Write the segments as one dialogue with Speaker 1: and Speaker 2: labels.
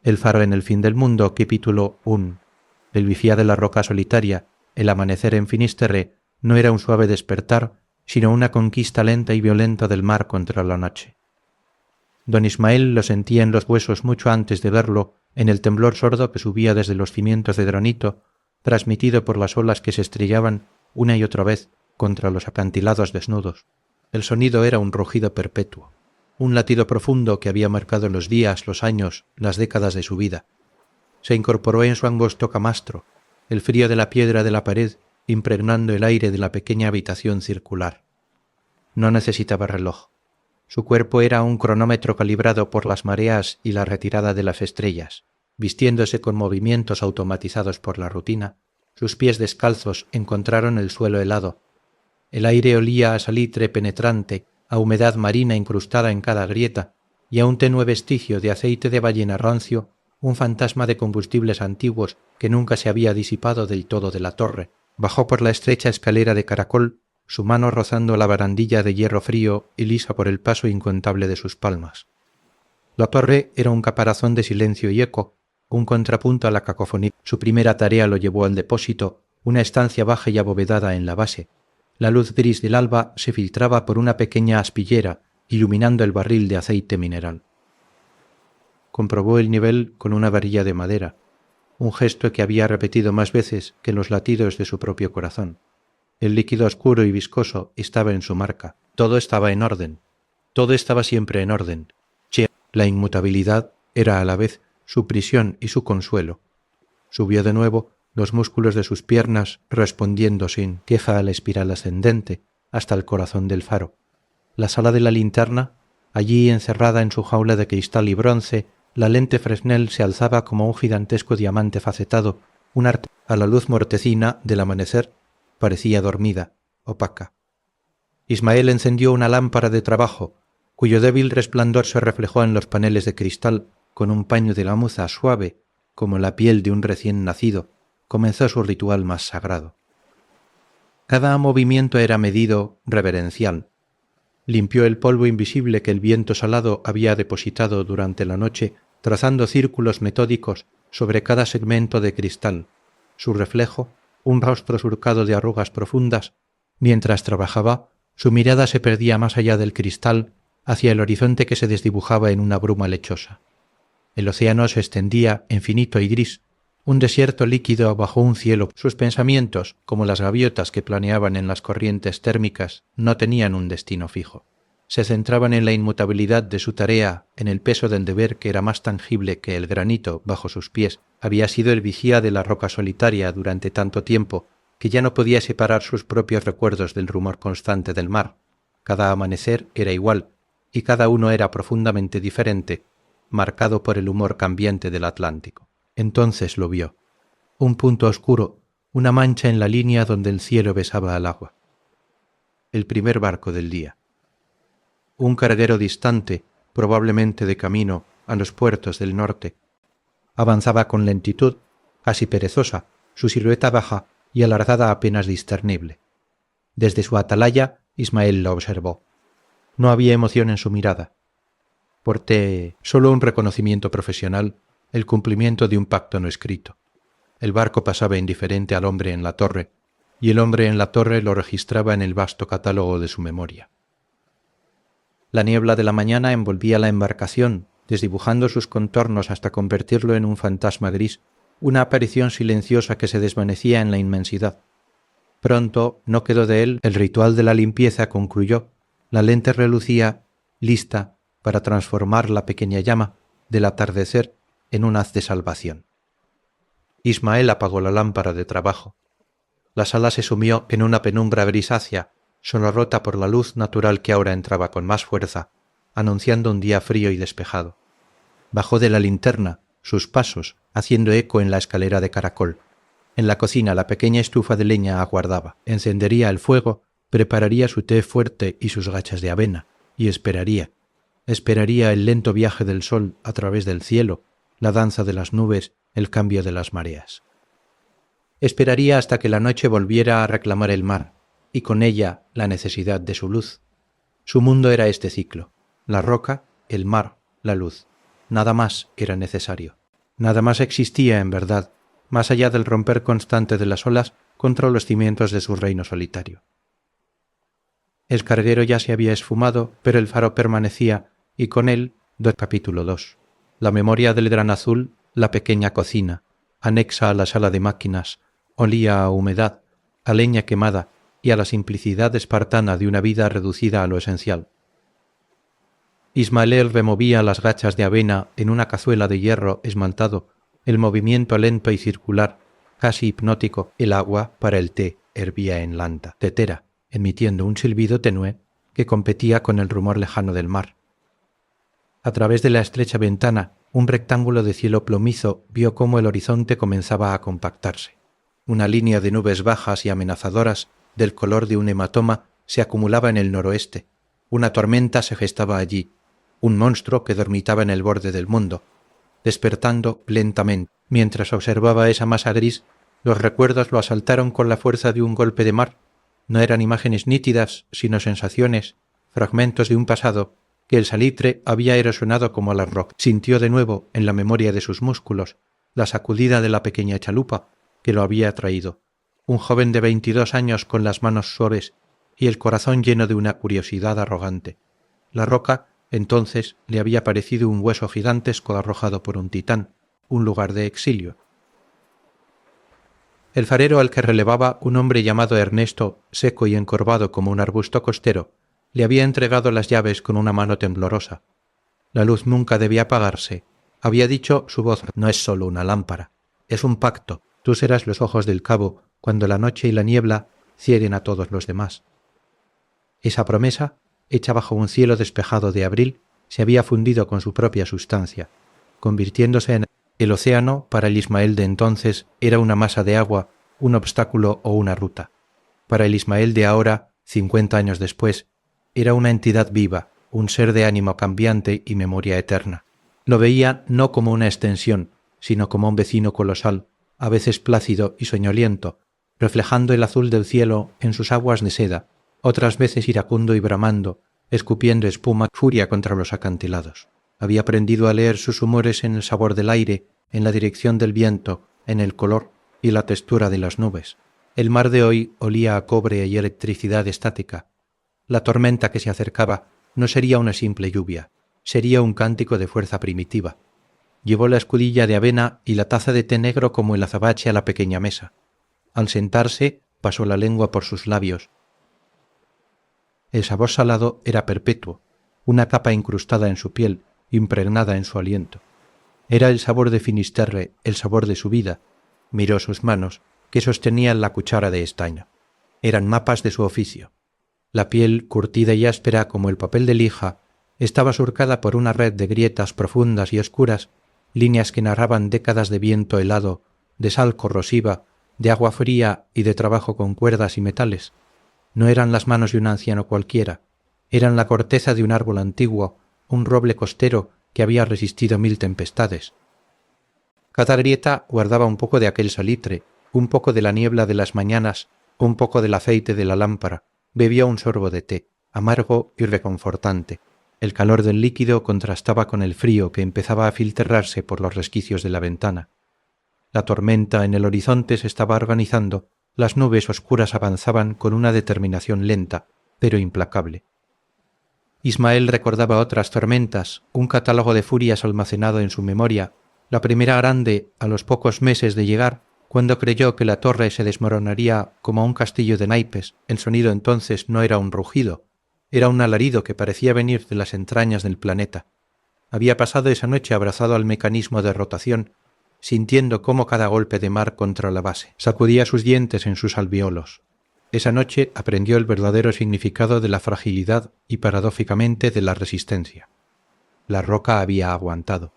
Speaker 1: El faro en el fin del mundo, capítulo 1. El viciá de la roca solitaria, el amanecer en Finisterre, no era un suave despertar, sino una conquista lenta y violenta del mar contra la noche. Don Ismael lo sentía en los huesos mucho antes de verlo, en el temblor sordo que subía desde los cimientos de granito, transmitido por las olas que se estrellaban una y otra vez contra los acantilados desnudos. El sonido era un rugido perpetuo, un latido profundo que había marcado los días, los años, las décadas de su vida. Se incorporó en su angosto camastro, el frío de la piedra de la pared impregnando el aire de la pequeña habitación circular. No necesitaba reloj. Su cuerpo era un cronómetro calibrado por las mareas y la retirada de las estrellas. Vistiéndose con movimientos automatizados por la rutina, sus pies descalzos encontraron el suelo helado. El aire olía a salitre penetrante, a humedad marina incrustada en cada grieta, y a un tenue vestigio de aceite de ballena rancio, un fantasma de combustibles antiguos que nunca se había disipado del todo de la torre. Bajó por la estrecha escalera de caracol, su mano rozando la barandilla de hierro frío y lisa por el paso incontable de sus palmas. La torre era un caparazón de silencio y eco, un contrapunto a la cacofonía. Su primera tarea lo llevó al depósito, una estancia baja y abovedada en la base. La luz gris del alba se filtraba por una pequeña aspillera, iluminando el barril de aceite mineral. Comprobó el nivel con una varilla de madera, un gesto que había repetido más veces que los latidos de su propio corazón. El líquido oscuro y viscoso estaba en su marca. Todo estaba en orden. Todo estaba siempre en orden. La inmutabilidad era a la vez su prisión y su consuelo. Subió de nuevo, los músculos de sus piernas respondiendo sin queja a la espiral ascendente, hasta el corazón del faro. La sala de la linterna, allí encerrada en su jaula de cristal y bronce, la lente Fresnel se alzaba como un gigantesco diamante facetado, a la luz mortecina del amanecer parecía dormida, opaca. Ismael encendió una lámpara de trabajo, cuyo débil resplandor se reflejó en los paneles de cristal con un paño de gamuza suave, como la piel de un recién nacido. Comenzó su ritual más sagrado. Cada movimiento era medido, reverencial. Limpió el polvo invisible que el viento salado había depositado durante la noche, trazando círculos metódicos sobre cada segmento de cristal. Su reflejo, un rostro surcado de arrugas profundas, mientras trabajaba, su mirada se perdía más allá del cristal, hacia el horizonte que se desdibujaba en una bruma lechosa. El océano se extendía, infinito y gris, un desierto líquido bajo un cielo. Sus pensamientos, como las gaviotas que planeaban en las corrientes térmicas, no tenían un destino fijo. Se centraban en la inmutabilidad de su tarea, en el peso del deber que era más tangible que el granito bajo sus pies. Había sido el vigía de la roca solitaria durante tanto tiempo que ya no podía separar sus propios recuerdos del rumor constante del mar. Cada amanecer era igual, y cada uno era profundamente diferente, marcado por el humor cambiante del Atlántico. Entonces lo vio. Un punto oscuro, una mancha en la línea donde el cielo besaba al agua. El primer barco del día. Un carguero distante, probablemente de camino a los puertos del norte. Avanzaba con lentitud, casi perezosa, su silueta baja y alargada apenas discernible. Desde su atalaya, Ismael lo observó. No había emoción en su mirada. Porté solo un reconocimiento profesional, el cumplimiento de un pacto no escrito. El barco pasaba indiferente al hombre en la torre, y el hombre en la torre lo registraba en el vasto catálogo de su memoria. La niebla de la mañana envolvía la embarcación, desdibujando sus contornos hasta convertirlo en un fantasma gris, una aparición silenciosa que se desvanecía en la inmensidad. Pronto no quedó de él, el ritual de la limpieza concluyó, la lente relucía, lista para transformar la pequeña llama del atardecer en un haz de salvación. Ismael apagó la lámpara de trabajo. La sala se sumió en una penumbra grisácea, solo rota por la luz natural que ahora entraba con más fuerza, anunciando un día frío y despejado. Bajó de la linterna, sus pasos haciendo eco en la escalera de caracol. En la cocina la pequeña estufa de leña aguardaba. Encendería el fuego, prepararía su té fuerte y sus gachas de avena, y esperaría el lento viaje del sol a través del cielo, la danza de las nubes, el cambio de las mareas. Esperaría hasta que la noche volviera a reclamar el mar, y con ella la necesidad de su luz. Su mundo era este ciclo, la roca, el mar, la luz. Nada más era necesario. Nada más existía, en verdad, más allá del romper constante de las olas contra los cimientos de su reino solitario. El carguero ya se había esfumado, pero el faro permanecía, y con él, capítulo 2. La memoria del gran azul, la pequeña cocina, anexa a la sala de máquinas, olía a humedad, a leña quemada y a la simplicidad espartana de una vida reducida a lo esencial. Ismael removía las gachas de avena en una cazuela de hierro esmaltado, el movimiento lento y circular, casi hipnótico, el agua para el té hervía en lanta, tetera, emitiendo un silbido tenue que competía con el rumor lejano del mar. A través de la estrecha ventana, un rectángulo de cielo plomizo vio cómo el horizonte comenzaba a compactarse. Una línea de nubes bajas y amenazadoras, del color de un hematoma, se acumulaba en el noroeste. Una tormenta se gestaba allí, un monstruo que dormitaba en el borde del mundo. Despertando lentamente, mientras observaba esa masa gris, los recuerdos lo asaltaron con la fuerza de un golpe de mar. No eran imágenes nítidas, sino sensaciones, fragmentos de un pasado que el salitre había erosionado como las rocas. Sintió de nuevo, en la memoria de sus músculos, la sacudida de la pequeña chalupa que lo había traído, un joven de 22 años con las manos suaves y el corazón lleno de una curiosidad arrogante. La roca, entonces, le había parecido un hueso gigantesco arrojado por un titán, un lugar de exilio. El farero al que relevaba un hombre llamado Ernesto, seco y encorvado como un arbusto costero, le había entregado las llaves con una mano temblorosa. La luz nunca debía apagarse. Había dicho su voz: no es solo una lámpara, es un pacto. Tú serás los ojos del cabo cuando la noche y la niebla cieguen a todos los demás. Esa promesa, hecha bajo un cielo despejado de abril, se había fundido con su propia sustancia, convirtiéndose en el océano. Para el Ismael de entonces era una masa de agua, un obstáculo o una ruta. Para el Ismael de ahora, 50 años después, era una entidad viva, un ser de ánimo cambiante y memoria eterna. Lo veía no como una extensión, sino como un vecino colosal, a veces plácido y soñoliento, reflejando el azul del cielo en sus aguas de seda, otras veces iracundo y bramando, escupiendo espuma, furia contra los acantilados. Había aprendido a leer sus humores en el sabor del aire, en la dirección del viento, en el color y la textura de las nubes. El mar de hoy olía a cobre y electricidad estática. La tormenta que se acercaba no sería una simple lluvia, sería un cántico de fuerza primitiva. Llevó la escudilla de avena y la taza de té negro como el azabache a la pequeña mesa. Al sentarse, pasó la lengua por sus labios. El sabor salado era perpetuo, una capa incrustada en su piel, impregnada en su aliento. Era el sabor de Finisterre, el sabor de su vida. Miró sus manos, que sostenían la cuchara de estaño. Eran mapas de su oficio. La piel, curtida y áspera como el papel de lija, estaba surcada por una red de grietas profundas y oscuras, líneas que narraban décadas de viento helado, de sal corrosiva, de agua fría y de trabajo con cuerdas y metales. No eran las manos de un anciano cualquiera, eran la corteza de un árbol antiguo, un roble costero que había resistido 1000 tempestades. Cada grieta guardaba un poco de aquel salitre, un poco de la niebla de las mañanas, un poco del aceite de la lámpara. Bebió un sorbo de té, amargo y reconfortante. El calor del líquido contrastaba con el frío que empezaba a filtrarse por los resquicios de la ventana. La tormenta en el horizonte se estaba organizando, las nubes oscuras avanzaban con una determinación lenta, pero implacable. Ismael recordaba otras tormentas, un catálogo de furias almacenado en su memoria, la primera grande a los pocos meses de llegar, cuando creyó que la torre se desmoronaría como un castillo de naipes. El sonido entonces no era un rugido, era un alarido que parecía venir de las entrañas del planeta. Había pasado esa noche abrazado al mecanismo de rotación, sintiendo cómo cada golpe de mar contra la base sacudía sus dientes en sus alvéolos. Esa noche aprendió el verdadero significado de la fragilidad y paradójicamente de la resistencia. La roca había aguantado.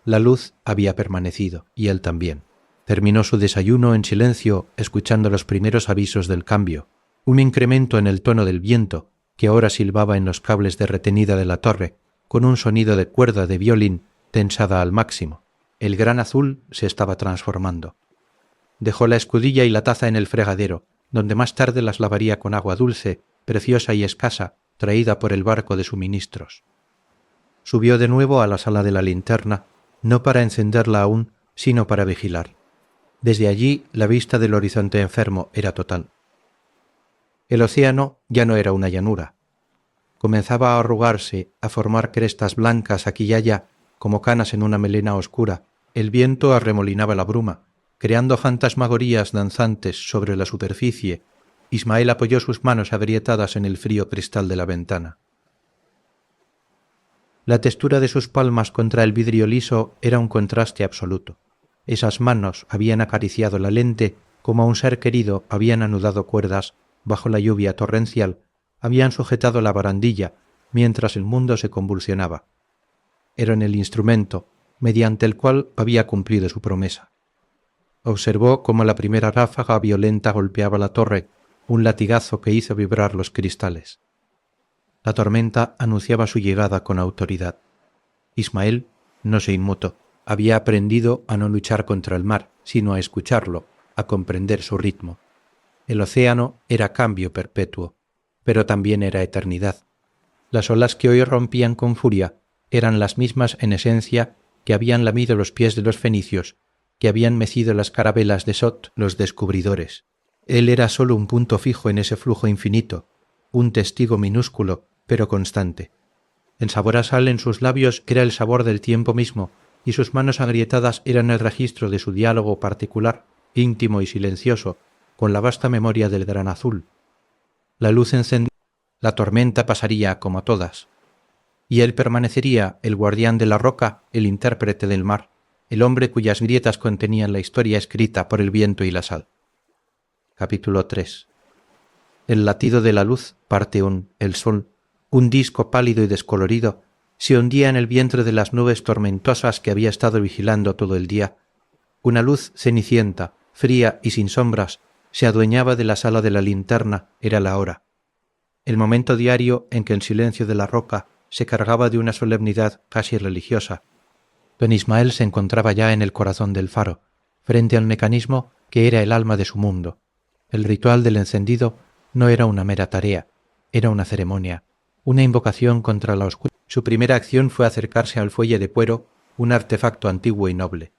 Speaker 1: La luz había permanecido, y él también. Terminó su desayuno en silencio, escuchando los primeros avisos del cambio, un incremento en el tono del viento, que ahora silbaba en los cables de retenida de la torre, con un sonido de cuerda de violín tensada al máximo. El gran azul se estaba transformando. Dejó la escudilla y la taza en el fregadero, donde más tarde las lavaría con agua dulce, preciosa y escasa, traída por el barco de suministros. Subió de nuevo a la sala de la linterna, no para encenderla aún, sino para vigilar. Desde allí la vista del horizonte enfermo era total. El océano ya no era una llanura. Comenzaba a arrugarse, a formar crestas blancas aquí y allá, como canas en una melena oscura. El viento arremolinaba la bruma, creando fantasmagorías danzantes sobre la superficie. Ismael apoyó sus manos agrietadas en el frío cristal de la ventana. La textura de sus palmas contra el vidrio liso era un contraste absoluto. Esas manos habían acariciado la lente como a un ser querido, habían anudado cuerdas, bajo la lluvia torrencial, habían sujetado la barandilla, mientras el mundo se convulsionaba. Eran el instrumento, mediante el cual había cumplido su promesa. Observó cómo la primera ráfaga violenta golpeaba la torre, un latigazo que hizo vibrar los cristales. La tormenta anunciaba su llegada con autoridad. Ismael no se inmutó. Había aprendido a no luchar contra el mar, sino a escucharlo, a comprender su ritmo. El océano era cambio perpetuo, pero también era eternidad. Las olas que hoy rompían con furia eran las mismas en esencia que habían lamido los pies de los fenicios, que habían mecido las carabelas de Sot los descubridores. Él era solo un punto fijo en ese flujo infinito, un testigo minúsculo, pero constante. El sabor a sal en sus labios era el sabor del tiempo mismo, y sus manos agrietadas eran el registro de su diálogo particular, íntimo y silencioso, con la vasta memoria del gran azul. La luz encendida, la tormenta pasaría como todas, y él permanecería el guardián de la roca, el intérprete del mar, el hombre cuyas grietas contenían la historia escrita por el viento y la sal. Capítulo 3. El latido de la luz, parte 1, el sol, un disco pálido y descolorido, se hundía en el vientre de las nubes tormentosas que había estado vigilando todo el día. Una luz cenicienta, fría y sin sombras, se adueñaba de la sala de la linterna, era la hora. El momento diario en que el silencio de la roca se cargaba de una solemnidad casi religiosa. Don Ismael se encontraba ya en el corazón del faro, frente al mecanismo que era el alma de su mundo. El ritual del encendido no era una mera tarea, era una ceremonia, una invocación contra la oscuridad. Su primera acción fue acercarse al fuelle de cuero, un artefacto antiguo y noble.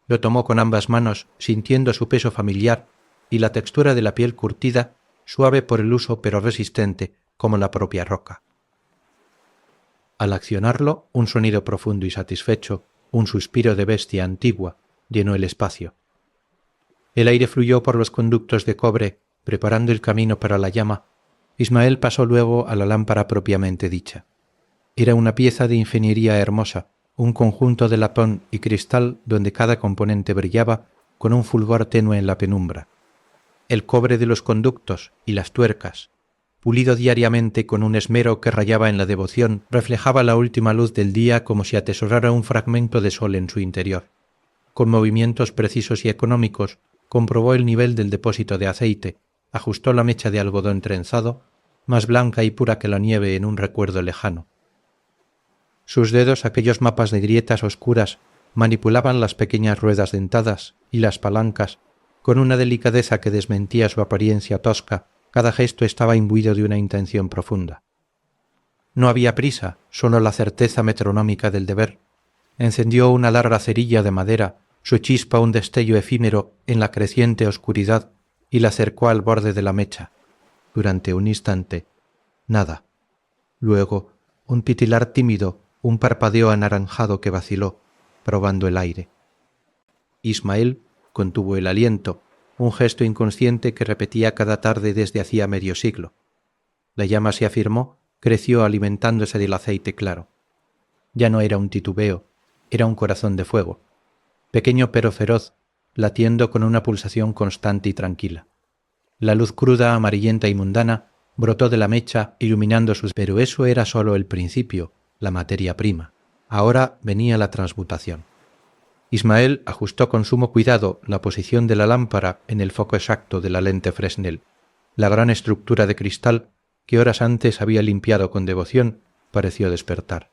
Speaker 1: Lo tomó con ambas manos, sintiendo su peso familiar y la textura de la piel curtida, suave por el uso pero resistente, como la propia roca. Al accionarlo, un sonido profundo y satisfecho, un suspiro de bestia antigua, llenó el espacio. El aire fluyó por los conductos de cobre, preparando el camino para la llama. Ismael pasó luego a la lámpara propiamente dicha. Era una pieza de ingeniería hermosa, un conjunto de latón y cristal donde cada componente brillaba con un fulgor tenue en la penumbra. El cobre de los conductos y las tuercas, pulido diariamente con un esmero que rayaba en la devoción, reflejaba la última luz del día como si atesorara un fragmento de sol en su interior. Con movimientos precisos y económicos, comprobó el nivel del depósito de aceite, ajustó la mecha de algodón trenzado, más blanca y pura que la nieve en un recuerdo lejano. Sus dedos, aquellos mapas de grietas oscuras, manipulaban las pequeñas ruedas dentadas y las palancas, con una delicadeza que desmentía su apariencia tosca. Cada gesto estaba imbuido de una intención profunda. No había prisa, solo la certeza metronómica del deber. Encendió una larga cerilla de madera, su chispa un destello efímero en la creciente oscuridad, y la acercó al borde de la mecha. Durante un instante, nada. Luego, un titilar tímido, un parpadeo anaranjado que vaciló, probando el aire. Ismael contuvo el aliento, un gesto inconsciente que repetía cada tarde desde hacía medio siglo. La llama se afirmó, creció alimentándose del aceite claro. Ya no era un titubeo, era un corazón de fuego, pequeño pero feroz, latiendo con una pulsación constante y tranquila. La luz cruda, amarillenta y mundana brotó de la mecha, iluminando sus... Pero eso era solo el principio, la materia prima. Ahora venía la transmutación. Ismael ajustó con sumo cuidado la posición de la lámpara en el foco exacto de la lente Fresnel. La gran estructura de cristal que horas antes había limpiado con devoción pareció despertar.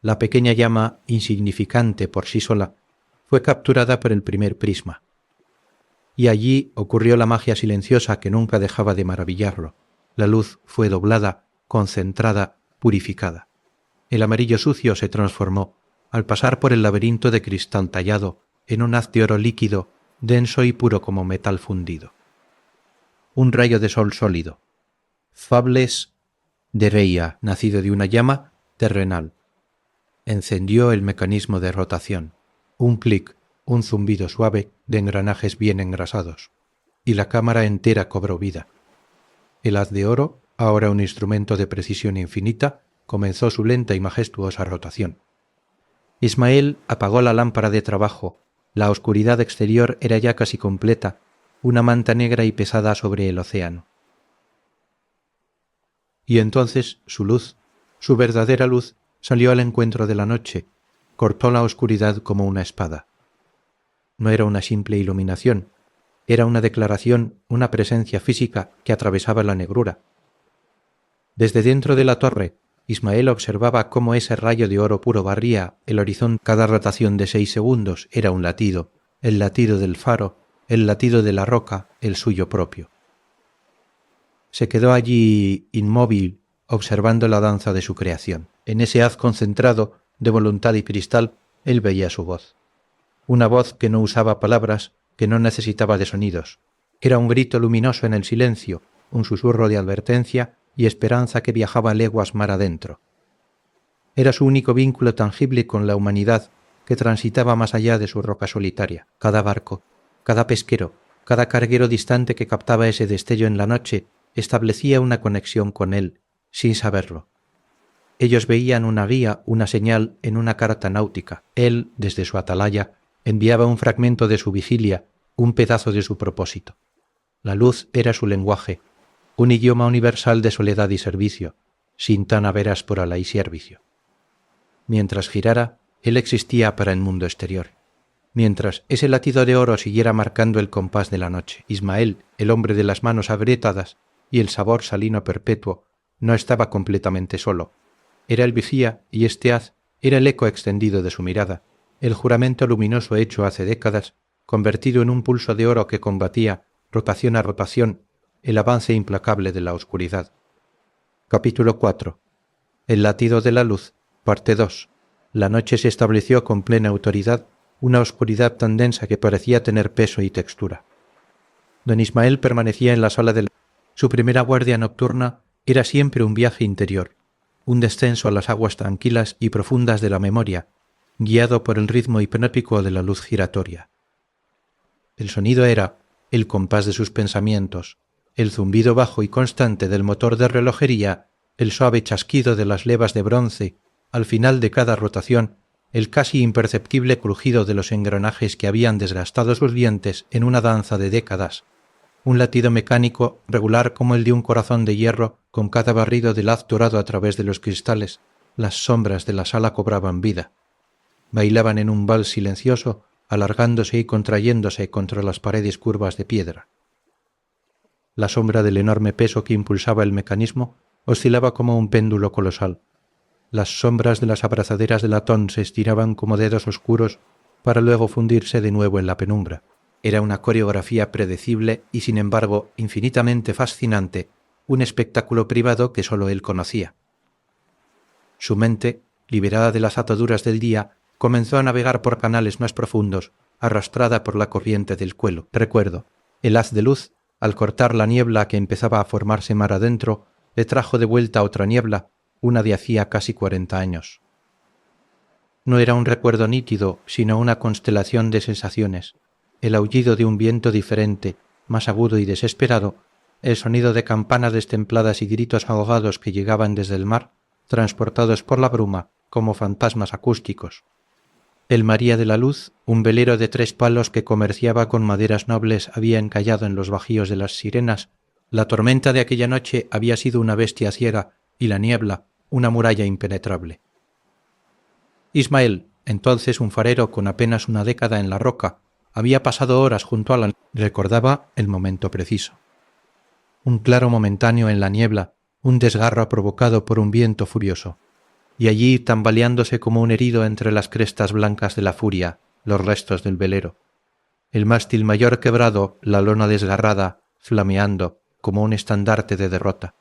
Speaker 1: La pequeña llama, insignificante por sí sola, fue capturada por el primer prisma. Y allí ocurrió la magia silenciosa que nunca dejaba de maravillarlo. La luz fue doblada, concentrada, purificada. El amarillo sucio se transformó, al pasar por el laberinto de cristal tallado en un haz de oro líquido, denso y puro como metal fundido. Un rayo de sol sólido. Fables de Reia, nacido de una llama terrenal. Encendió el mecanismo de rotación. Un clic, un zumbido suave de engranajes bien engrasados, y la cámara entera cobró vida. El haz de oro, ahora un instrumento de precisión infinita, comenzó su lenta y majestuosa rotación. Ismael apagó la lámpara de trabajo. La oscuridad exterior era ya casi completa, una manta negra y pesada sobre el océano. Y entonces su luz, su verdadera luz, salió al encuentro de la noche, cortó la oscuridad como una espada. No era una simple iluminación, era una declaración, una presencia física que atravesaba la negrura. Desde dentro de la torre, Ismael observaba cómo ese rayo de oro puro barría el horizonte. Cada rotación de 6 segundos era un latido, el latido del faro, el latido de la roca, el suyo propio. Se quedó allí inmóvil, observando la danza de su creación. En ese haz concentrado de voluntad y cristal, él veía su voz. Una voz que no usaba palabras, que no necesitaba de sonidos. Era un grito luminoso en el silencio, un susurro de advertencia y esperanza que viajaba leguas mar adentro. Era su único vínculo tangible con la humanidad que transitaba más allá de su roca solitaria. Cada barco, cada pesquero, cada carguero distante que captaba ese destello en la noche establecía una conexión con él, sin saberlo. Ellos veían una guía, una señal en una carta náutica. Él, desde su atalaya, enviaba un fragmento de su vigilia, un pedazo de su propósito. La luz era su lenguaje, un idioma universal de soledad y servicio, sin tan veráspora y servicio. Mientras girara, él existía para el mundo exterior. Mientras ese latido de oro siguiera marcando el compás de la noche, Ismael, el hombre de las manos agrietadas y el sabor salino perpetuo, no estaba completamente solo. Era el vigía y este haz era el eco extendido de su mirada, el juramento luminoso hecho hace décadas, convertido en un pulso de oro que combatía, rotación a rotación, el avance implacable de la oscuridad. Capítulo 4. El latido de la luz, parte 2. La noche se estableció con plena autoridad, una oscuridad tan densa que parecía tener peso y textura. Don Ismael permanecía en la sala del... Su primera guardia nocturna era siempre un viaje interior, un descenso a las aguas tranquilas y profundas de la memoria, guiado por el ritmo hipnótico de la luz giratoria. El sonido era el compás de sus pensamientos, el zumbido bajo y constante del motor de relojería, el suave chasquido de las levas de bronce, al final de cada rotación, el casi imperceptible crujido de los engranajes que habían desgastado sus dientes en una danza de décadas, un latido mecánico regular como el de un corazón de hierro con cada barrido del haz dorado a través de los cristales. Las sombras de la sala cobraban vida. Bailaban en un vals silencioso, alargándose y contrayéndose contra las paredes curvas de piedra. La sombra del enorme peso que impulsaba el mecanismo oscilaba como un péndulo colosal. Las sombras de las abrazaderas de latón se estiraban como dedos oscuros para luego fundirse de nuevo en la penumbra. Era una coreografía predecible y sin embargo infinitamente fascinante, un espectáculo privado que sólo él conocía. Su mente, liberada de las ataduras del día, comenzó a navegar por canales más profundos, arrastrada por la corriente del cuelo. Recuerdo, el haz de luz, al cortar la niebla que empezaba a formarse mar adentro, le trajo de vuelta otra niebla, una de hacía casi 40 años. No era un recuerdo nítido, sino una constelación de sensaciones, el aullido de un viento diferente, más agudo y desesperado, el sonido de campanas destempladas y gritos ahogados que llegaban desde el mar, transportados por la bruma como fantasmas acústicos. El María de la Luz, un velero de 3 palos que comerciaba con maderas nobles, había encallado en los bajíos de las Sirenas. La tormenta de aquella noche había sido una bestia ciega y la niebla una muralla impenetrable. Ismael, entonces un farero con apenas una década en la roca, había pasado horas junto a la... Recordaba el momento preciso. Un claro momentáneo en la niebla, un desgarro provocado por un viento furioso. Y allí, tambaleándose como un herido entre las crestas blancas de la furia, los restos del velero. El mástil mayor quebrado, la lona desgarrada, flameando, como un estandarte de derrota.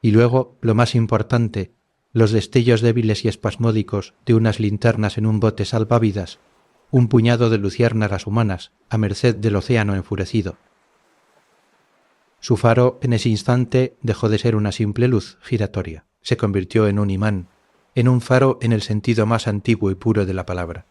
Speaker 1: Y luego, lo más importante, los destellos débiles y espasmódicos de unas linternas en un bote salvavidas, un puñado de luciérnagas humanas a merced del océano enfurecido. Su faro en ese instante dejó de ser una simple luz giratoria, se convirtió en un imán, en un faro en el sentido más antiguo y puro de la palabra.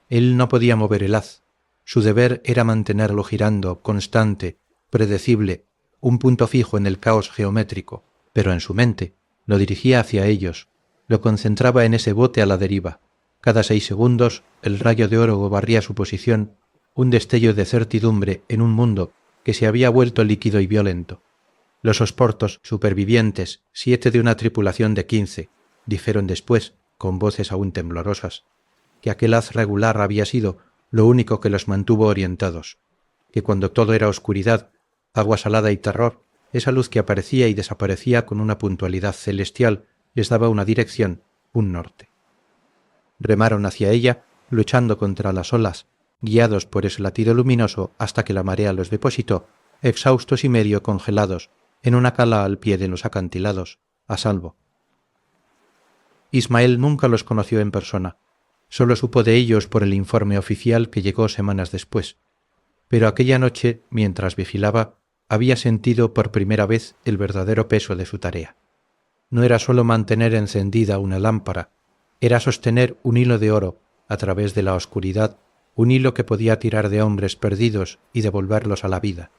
Speaker 1: Él no podía mover el haz, su deber era mantenerlo girando, constante, predecible, un punto fijo en el caos geométrico, pero en su mente lo dirigía hacia ellos, lo concentraba en ese bote a la deriva. Cada 6 segundos el rayo de oro barría su posición, un destello de certidumbre en un mundo que se había vuelto líquido y violento. Los osportos supervivientes, 7 de una tripulación de 15, dijeron después, con voces aún temblorosas, que aquel haz regular había sido lo único que los mantuvo orientados, que cuando todo era oscuridad, agua salada y terror, esa luz que aparecía y desaparecía con una puntualidad celestial les daba una dirección, un norte. Remaron hacia ella, luchando contra las olas, guiados por ese latido luminoso hasta que la marea los depositó, exhaustos y medio congelados, en una cala al pie de los acantilados, a salvo. Ismael nunca los conoció en persona, solo supo de ellos por el informe oficial que llegó semanas después, pero aquella noche, mientras vigilaba, había sentido por primera vez el verdadero peso de su tarea. No era solo mantener encendida una lámpara, era sostener un hilo de oro a través de la oscuridad, un hilo que podía tirar de hombres perdidos y devolverlos a la vida.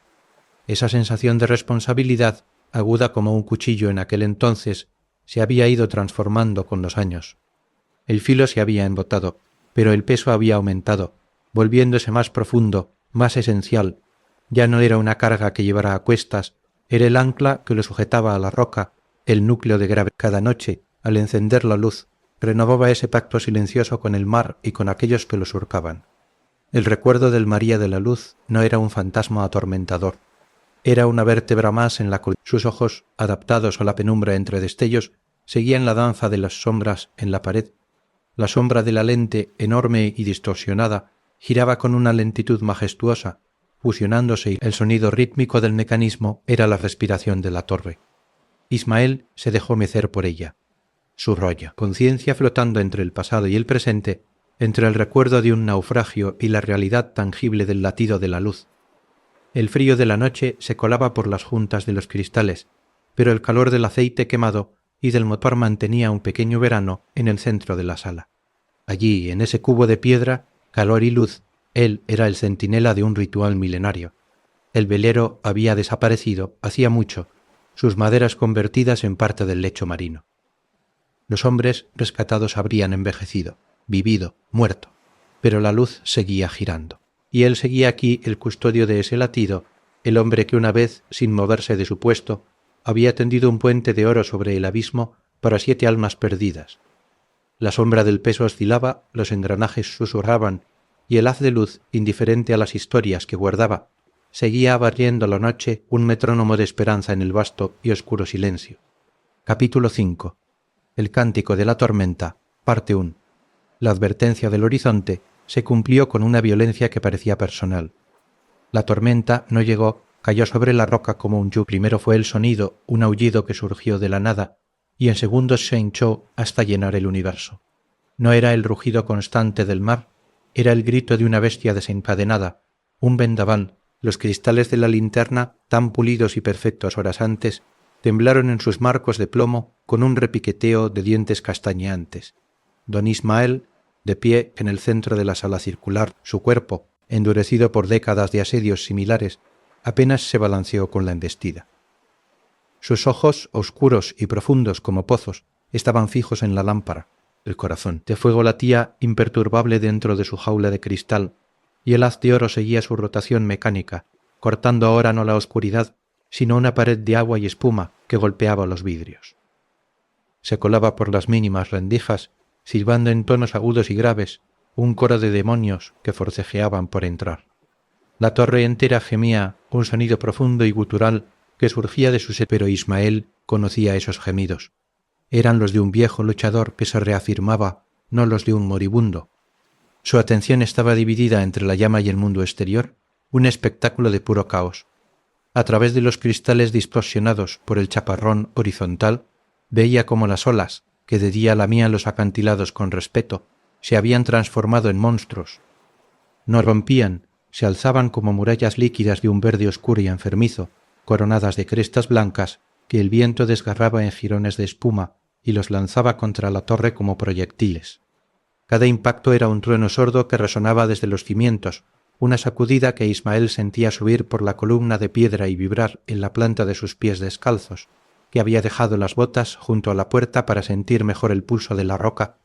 Speaker 1: Esa sensación de responsabilidad, aguda como un cuchillo en aquel entonces, se había ido transformando con los años. El filo se había embotado, pero el peso había aumentado, volviéndose más profundo, más esencial. Ya no era una carga que llevara a cuestas, era el ancla que lo sujetaba a la roca, el núcleo de gravedad. Cada noche, al encender la luz, renovaba ese pacto silencioso con el mar y con aquellos que lo surcaban. El recuerdo del María de la Luz no era un fantasma atormentador, era una vértebra más en la columna. Sus ojos, adaptados a la penumbra entre destellos, seguían la danza de las sombras en la pared. La sombra de la lente, enorme y distorsionada, giraba con una lentitud majestuosa, fusionándose, y el sonido rítmico del mecanismo era la respiración de la torre. Ismael se dejó mecer por ella. Su rollo, conciencia flotando entre el pasado y el presente, entre el recuerdo de un naufragio y la realidad tangible del latido de la luz. El frío de la noche se colaba por las juntas de los cristales, pero el calor del aceite quemado y del motor mantenía un pequeño verano en el centro de la sala. Allí, en ese cubo de piedra, calor y luz, él era el centinela de un ritual milenario. El velero había desaparecido hacía mucho, sus maderas convertidas en parte del lecho marino. Los hombres rescatados habrían envejecido, vivido, muerto, pero la luz seguía girando. Y él seguía aquí el custodio de ese latido, el hombre que una vez, sin moverse de su puesto, había tendido un puente de oro sobre el abismo para 7 almas perdidas. La sombra del peso oscilaba, los engranajes susurraban, y el haz de luz, indiferente a las historias que guardaba, seguía barriendo la noche un metrónomo de esperanza en el vasto y oscuro silencio. Capítulo 5. El cántico de la tormenta, parte 1. La advertencia del horizonte se cumplió con una violencia que parecía personal. La tormenta no llegó, cayó sobre la roca como un lluvia. Primero fue el sonido, un aullido que surgió de la nada, y en segundos se hinchó hasta llenar el universo. No era el rugido constante del mar, era el grito de una bestia desencadenada, un vendaval. Los cristales de la linterna, tan pulidos y perfectos horas antes, temblaron en sus marcos de plomo con un repiqueteo de dientes castañeantes. Don Ismael, de pie en el centro de la sala circular, su cuerpo, endurecido por décadas de asedios similares, apenas se balanceó con la embestida. Sus ojos, oscuros y profundos como pozos, estaban fijos en la lámpara. El corazón de fuego latía imperturbable dentro de su jaula de cristal, y el haz de oro seguía su rotación mecánica, cortando ahora no la oscuridad, sino una pared de agua y espuma que golpeaba los vidrios. Se colaba por las mínimas rendijas, silbando en tonos agudos y graves, un coro de demonios que forcejeaban por entrar. La torre entera gemía un sonido profundo y gutural que surgía de su ser, pero Ismael conocía esos gemidos. Eran los de un viejo luchador que se reafirmaba, no los de un moribundo. Su atención estaba dividida entre la llama y el mundo exterior, un espectáculo de puro caos. A través de los cristales distorsionados por el chaparrón horizontal, veía cómo las olas, que de día lamían los acantilados con respeto, se habían transformado en monstruos. No rompían, se alzaban como murallas líquidas de un verde oscuro y enfermizo, coronadas de crestas blancas que el viento desgarraba en jirones de espuma y los lanzaba contra la torre como proyectiles. Cada impacto era un trueno sordo que resonaba desde los cimientos, una sacudida que Ismael sentía subir por la columna de piedra y vibrar en la planta de sus pies descalzos, que había dejado las botas junto a la puerta para sentir mejor el pulso de la roca.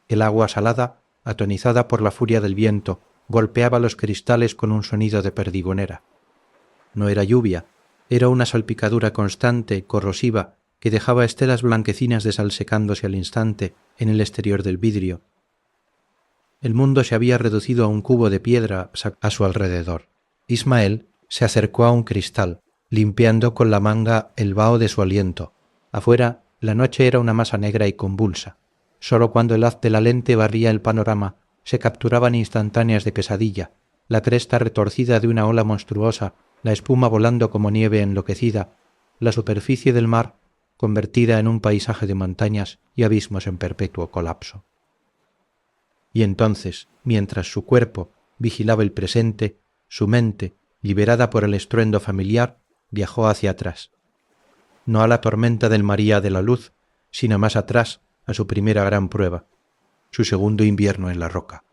Speaker 1: El agua salada, atonizada por la furia del viento, golpeaba los cristales con un sonido de perdigonera. No era lluvia, era una salpicadura constante, corrosiva, que dejaba estelas blanquecinas de sal secándose al instante en el exterior del vidrio. El mundo se había reducido a un cubo de piedra a su alrededor. Ismael se acercó a un cristal, limpiando con la manga el vaho de su aliento. Afuera, la noche era una masa negra y convulsa. Solo cuando el haz de la lente barría el panorama, se capturaban instantáneas de pesadilla, la cresta retorcida de una ola monstruosa, la espuma volando como nieve enloquecida, la superficie del mar convertida en un paisaje de montañas y abismos en perpetuo colapso. Y entonces, mientras su cuerpo vigilaba el presente, su mente, liberada por el estruendo familiar, viajó hacia atrás. No a la tormenta del María de la Luz, sino más atrás, a su primera gran prueba, su segundo invierno en la roca.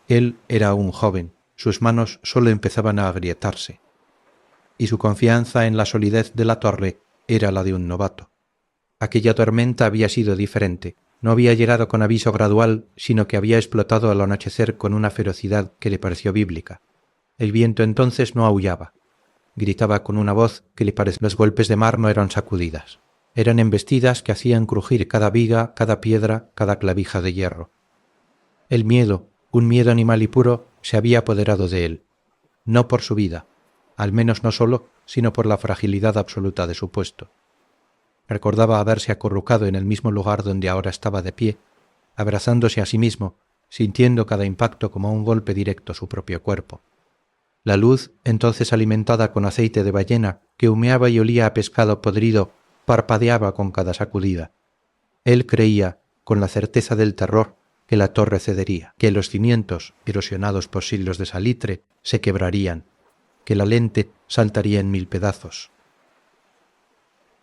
Speaker 1: Él era aún joven, sus manos solo empezaban a agrietarse, y su confianza en la solidez de la torre era la de un novato. Aquella tormenta había sido diferente. No había llegado con aviso gradual, sino que había explotado al anochecer con una ferocidad que le pareció bíblica. El viento entonces no aullaba. Gritaba con una voz que le parecía. Los golpes de mar no eran sacudidas. Eran embestidas que hacían crujir cada viga, cada piedra, cada clavija de hierro. El miedo, un miedo animal y puro, se había apoderado de él. No por su vida, al menos no solo, sino por la fragilidad absoluta de su puesto. Recordaba haberse acurrucado en el mismo lugar donde ahora estaba de pie, abrazándose a sí mismo, sintiendo cada impacto como un golpe directo a su propio cuerpo. La luz, entonces alimentada con aceite de ballena, que humeaba y olía a pescado podrido, parpadeaba con cada sacudida. Él creía, con la certeza del terror, que la torre cedería, que los cimientos, erosionados por siglos de salitre, se quebrarían, que la lente saltaría en 1000 pedazos,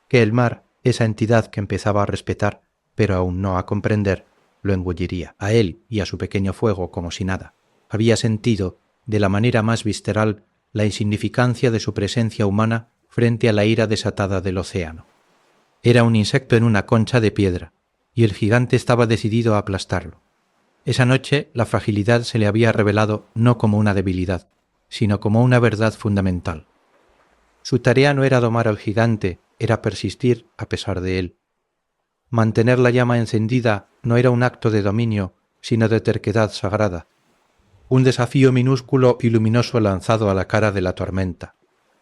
Speaker 1: que el mar, esa entidad que empezaba a respetar, pero aún no a comprender, lo engulliría, a él y a su pequeño fuego como si nada. Había sentido, de la manera más visceral, la insignificancia de su presencia humana frente a la ira desatada del océano. Era un insecto en una concha de piedra, y el gigante estaba decidido a aplastarlo. Esa noche la fragilidad se le había revelado no como una debilidad, sino como una verdad fundamental. Su tarea no era domar al gigante, era persistir a pesar de él. Mantener la llama encendida no era un acto de dominio, sino de terquedad sagrada. Un desafío minúsculo y luminoso lanzado a la cara de la tormenta.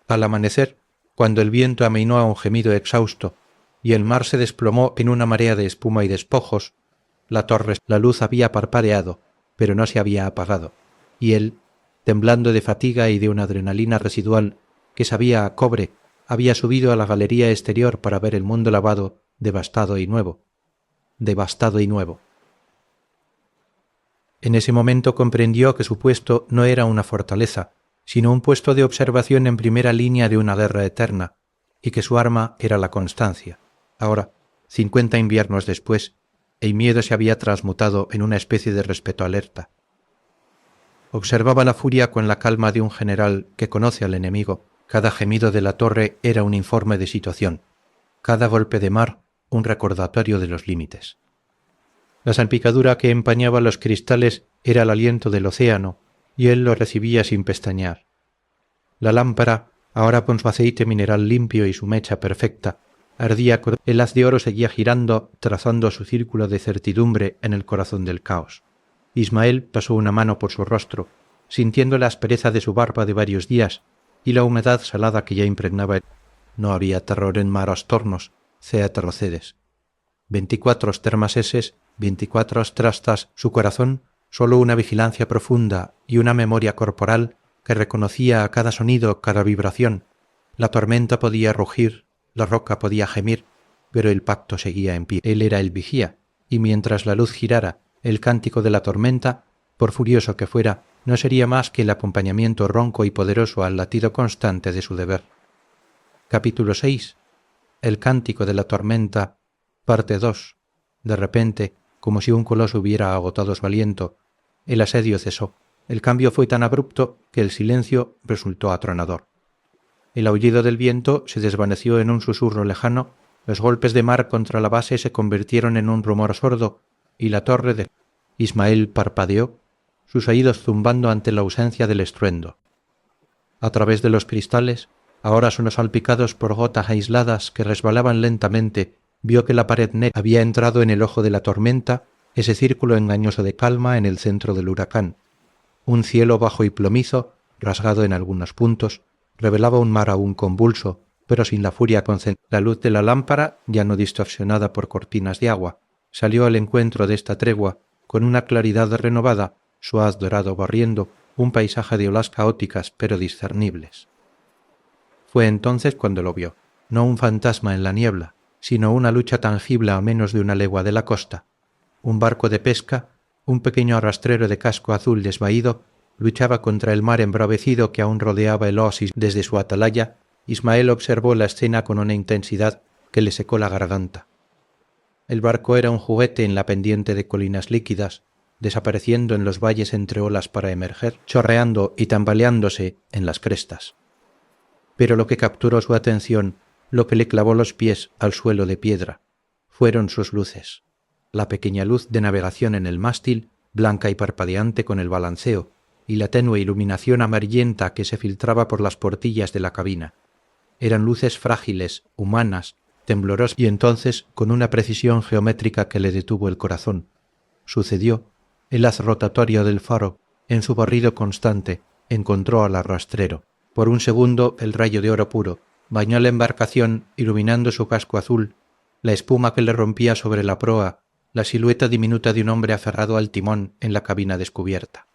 Speaker 1: Al amanecer, cuando el viento amainó a un gemido exhausto y el mar se desplomó en una marea de espuma y despojos, la luz había parpadeado, pero no se había apagado, y él, temblando de fatiga y de una adrenalina residual que sabía a cobre, había subido a la galería exterior para ver el mundo lavado, devastado y nuevo. Devastado y nuevo. En ese momento comprendió que su puesto no era una fortaleza, sino un puesto de observación en primera línea de una guerra eterna, y que su arma era la constancia. Ahora, 50 inviernos después, el miedo se había transmutado en una especie de respeto alerta. Observaba la furia con la calma de un general que conoce al enemigo. Cada gemido de la torre era un informe de situación, cada golpe de mar un recordatorio de los límites. La salpicadura que empañaba los cristales era el aliento del océano, y él lo recibía sin pestañear. La lámpara, ahora con su aceite mineral limpio y su mecha perfecta, ardía. El haz de oro seguía girando, trazando su círculo de certidumbre en el corazón del caos. Ismael pasó una mano por su rostro, sintiendo la aspereza de su barba de varios días y la humedad salada que ya impregnaba. No había terror en maros tornos, ceatrocedes. 24 termaseses, 24 trastas, su corazón, solo una vigilancia profunda y una memoria corporal que reconocía a cada sonido, cada vibración. La tormenta podía rugir, la roca podía gemir, pero el pacto seguía en pie. Él era el vigía, y mientras la luz girara, el cántico de la tormenta, por furioso que fuera, no sería más que el acompañamiento ronco y poderoso al latido constante de su deber. Capítulo 6. El cántico de la tormenta, parte 2. De repente, como si un coloso hubiera agotado su aliento, el asedio cesó. El cambio fue tan abrupto que el silencio resultó atronador. El aullido del viento se desvaneció en un susurro lejano, los golpes de mar contra la base se convirtieron en un rumor sordo, y la torre de Ismael parpadeó, sus oídos zumbando ante la ausencia del estruendo. A través de los cristales, ahora solo salpicados por gotas aisladas que resbalaban lentamente, vio que la pared negra había entrado en el ojo de la tormenta, ese círculo engañoso de calma en el centro del huracán. Un cielo bajo y plomizo, rasgado en algunos puntos, revelaba un mar aún convulso, pero sin la furia concentrada. La luz de la lámpara, ya no distorsionada por cortinas de agua, salió al encuentro de esta tregua, con una claridad renovada, su haz dorado barriendo un paisaje de olas caóticas pero discernibles. Fue entonces cuando lo vio, no un fantasma en la niebla, sino una lucha tangible a menos de una legua de la costa. Un barco de pesca, un pequeño arrastrero de casco azul desvaído, luchaba contra el mar embravecido que aún rodeaba el oasis desde su atalaya. Ismael observó la escena con una intensidad que le secó la garganta. El barco era un juguete en la pendiente de colinas líquidas, desapareciendo en los valles entre olas para emerger, chorreando y tambaleándose en las crestas. Pero lo que capturó su atención, lo que le clavó los pies al suelo de piedra, fueron sus luces. La pequeña luz de navegación en el mástil, blanca y parpadeante con el balanceo, y la tenue iluminación amarillenta que se filtraba por las portillas de la cabina. Eran luces frágiles, humanas, temblorosas, y entonces, con una precisión geométrica que le detuvo el corazón, sucedió. El haz rotatorio del faro, en su barrido constante, encontró al arrastrero. Por un segundo el rayo de oro puro bañó la embarcación, iluminando su casco azul, la espuma que le rompía sobre la proa, la silueta diminuta de un hombre aferrado al timón en la cabina descubierta.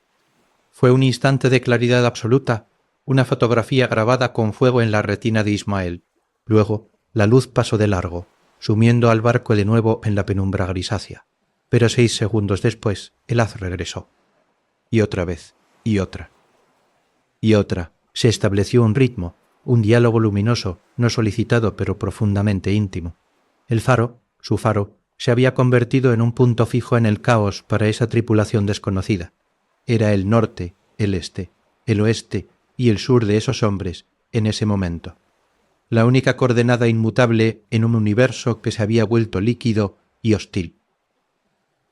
Speaker 1: Fue un instante de claridad absoluta, una fotografía grabada con fuego en la retina de Ismael. Luego la luz pasó de largo, sumiendo al barco de nuevo en la penumbra grisácea. Pero 6 segundos después el haz regresó. Y otra vez, y otra. Y otra. Se estableció un ritmo, un diálogo luminoso, no solicitado pero profundamente íntimo. El faro, su faro, se había convertido en un punto fijo en el caos para esa tripulación desconocida. Era el norte, el este, el oeste y el sur de esos hombres en ese momento. La única coordenada inmutable en un universo que se había vuelto líquido y hostil.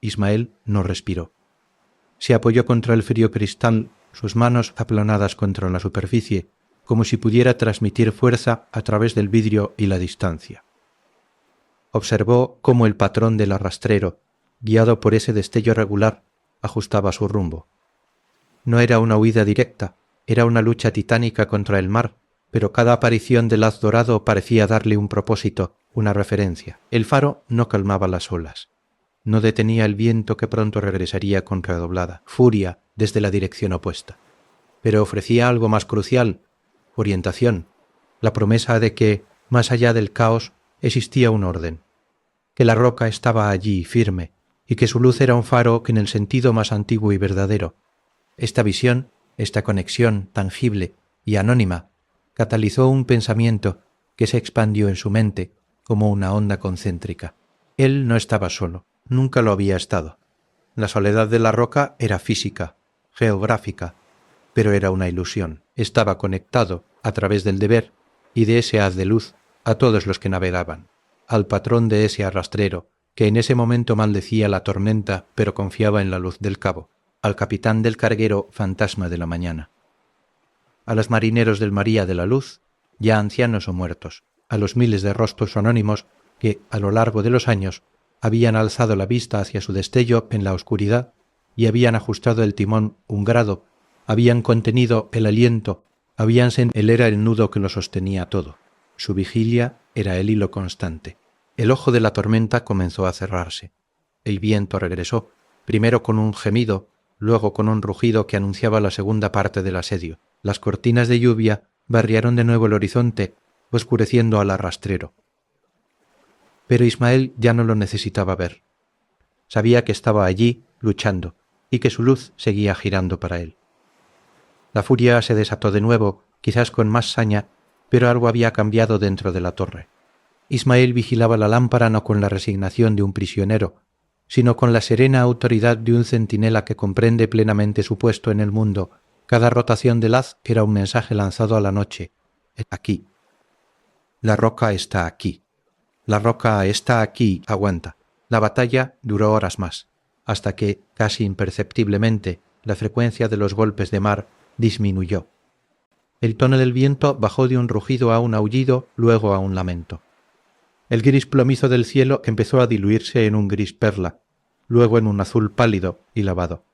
Speaker 1: Ismael no respiró. Se apoyó contra el frío cristal, sus manos aplanadas contra la superficie, como si pudiera transmitir fuerza a través del vidrio y la distancia. Observó cómo el patrón del arrastrero, guiado por ese destello regular, ajustaba su rumbo. No era una huida directa, era una lucha titánica contra el mar, pero cada aparición del haz dorado parecía darle un propósito, una referencia. El faro no calmaba las olas. No detenía el viento que pronto regresaría con redoblada furia desde la dirección opuesta. Pero ofrecía algo más crucial, orientación, la promesa de que, más allá del caos, existía un orden, que la roca estaba allí firme y que su luz era un faro que en el sentido más antiguo y verdadero. Esta visión, esta conexión tangible y anónima, catalizó un pensamiento que se expandió en su mente como una onda concéntrica. Él no estaba solo. Nunca lo había estado. La soledad de la roca era física, geográfica, pero era una ilusión. Estaba conectado, a través del deber y de ese haz de luz, a todos los que navegaban, al patrón de ese arrastrero, que en ese momento maldecía la tormenta, pero confiaba en la luz del cabo, al capitán del carguero fantasma de la mañana, a los marineros del María de la Luz, ya ancianos o muertos, a los miles de rostros anónimos que, a lo largo de los años, habían alzado la vista hacia su destello en la oscuridad y habían ajustado el timón un grado, habían contenido el aliento, habían sentido. Él era el nudo que lo sostenía todo. Su vigilia era el hilo constante. El ojo de la tormenta comenzó a cerrarse. El viento regresó, primero con un gemido, luego con un rugido que anunciaba la segunda parte del asedio. Las cortinas de lluvia barriaron de nuevo el horizonte, oscureciendo al arrastrero. Pero Ismael ya no lo necesitaba ver. Sabía que estaba allí, luchando, y que su luz seguía girando para él. La furia se desató de nuevo, quizás con más saña, pero algo había cambiado dentro de la torre. Ismael vigilaba la lámpara no con la resignación de un prisionero, sino con la serena autoridad de un centinela que comprende plenamente su puesto en el mundo. Cada rotación del haz era un mensaje lanzado a la noche. Aquí. La roca está aquí. La roca está aquí, aguanta. La batalla duró horas más, hasta que, casi imperceptiblemente, la frecuencia de los golpes de mar disminuyó. El tono del viento bajó de un rugido a un aullido, luego a un lamento. El gris plomizo del cielo empezó a diluirse en un gris perla, luego en un azul pálido y lavado.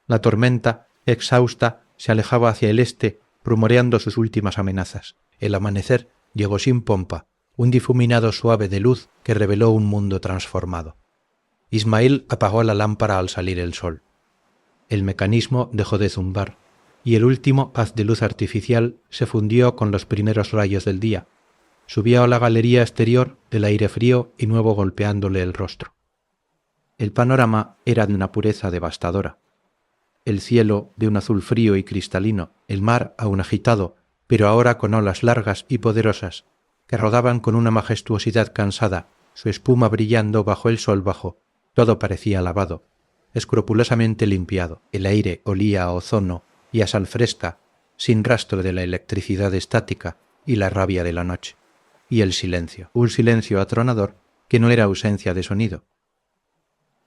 Speaker 1: La tormenta, exhausta, se alejaba hacia el este, rumoreando sus últimas amenazas. El amanecer llegó sin pompa, un difuminado suave de luz que reveló un mundo transformado. Ismael apagó la lámpara al salir el sol. El mecanismo dejó de zumbar, y el último haz de luz artificial se fundió con los primeros rayos del día. Subió a la galería exterior el aire frío y nuevo golpeándole el rostro. El panorama era de una pureza devastadora. El cielo de un azul frío y cristalino, el mar aún agitado, pero ahora con olas largas y poderosas, que rodaban con una majestuosidad cansada, su espuma brillando bajo el sol bajo. Todo parecía lavado, escrupulosamente limpiado. El aire olía a ozono y a sal fresca, sin rastro de la electricidad estática y la rabia de la noche. Y el silencio, un silencio atronador que no era ausencia de sonido,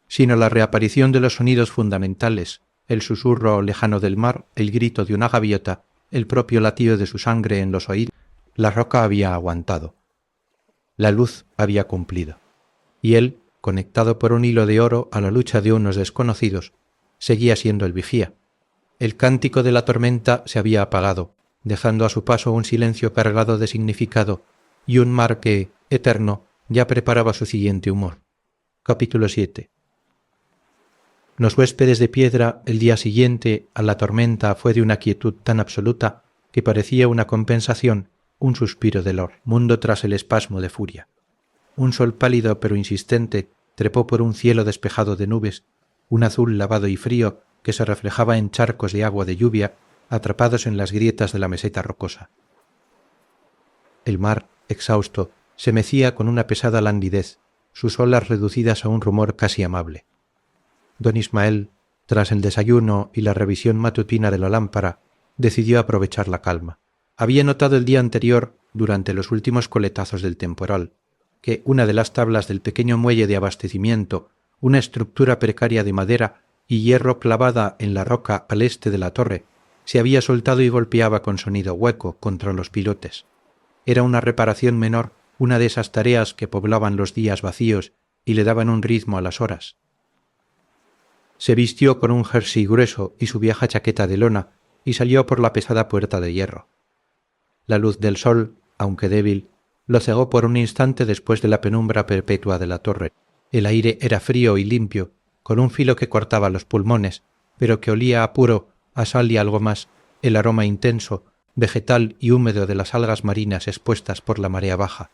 Speaker 1: sino la reaparición de los sonidos fundamentales, el susurro lejano del mar, el grito de una gaviota, el propio latido de su sangre en los oídos. La roca había aguantado. La luz había cumplido. Y él, conectado por un hilo de oro a la lucha de unos desconocidos, seguía siendo el vigía. El cántico de la tormenta se había apagado, dejando a su paso un silencio cargado de significado y un mar que, eterno, ya preparaba su siguiente humor. Capítulo 7. Los huéspedes de piedra el día siguiente a la tormenta fue de una quietud tan absoluta que parecía una compensación, un suspiro del mundo tras el espasmo de furia. Un sol pálido pero insistente trepó por un cielo despejado de nubes, un azul lavado y frío que se reflejaba en charcos de agua de lluvia atrapados en las grietas de la meseta rocosa. El mar, exhausto, se mecía con una pesada languidez, sus olas reducidas a un rumor casi amable. Don Ismael, tras el desayuno y la revisión matutina de la lámpara, decidió aprovechar la calma. Había notado el día anterior, durante los últimos coletazos del temporal, que una de las tablas del pequeño muelle de abastecimiento, una estructura precaria de madera y hierro clavada en la roca al este de la torre, se había soltado y golpeaba con sonido hueco contra los pilotes. Era una reparación menor, una de esas tareas que poblaban los días vacíos y le daban un ritmo a las horas. Se vistió con un jersey grueso y su vieja chaqueta de lona y salió por la pesada puerta de hierro. La luz del sol, aunque débil, lo cegó por un instante después de la penumbra perpetua de la torre. El aire era frío y limpio, con un filo que cortaba los pulmones, pero que olía a puro, a sal y algo más, el aroma intenso, vegetal y húmedo de las algas marinas expuestas por la marea baja.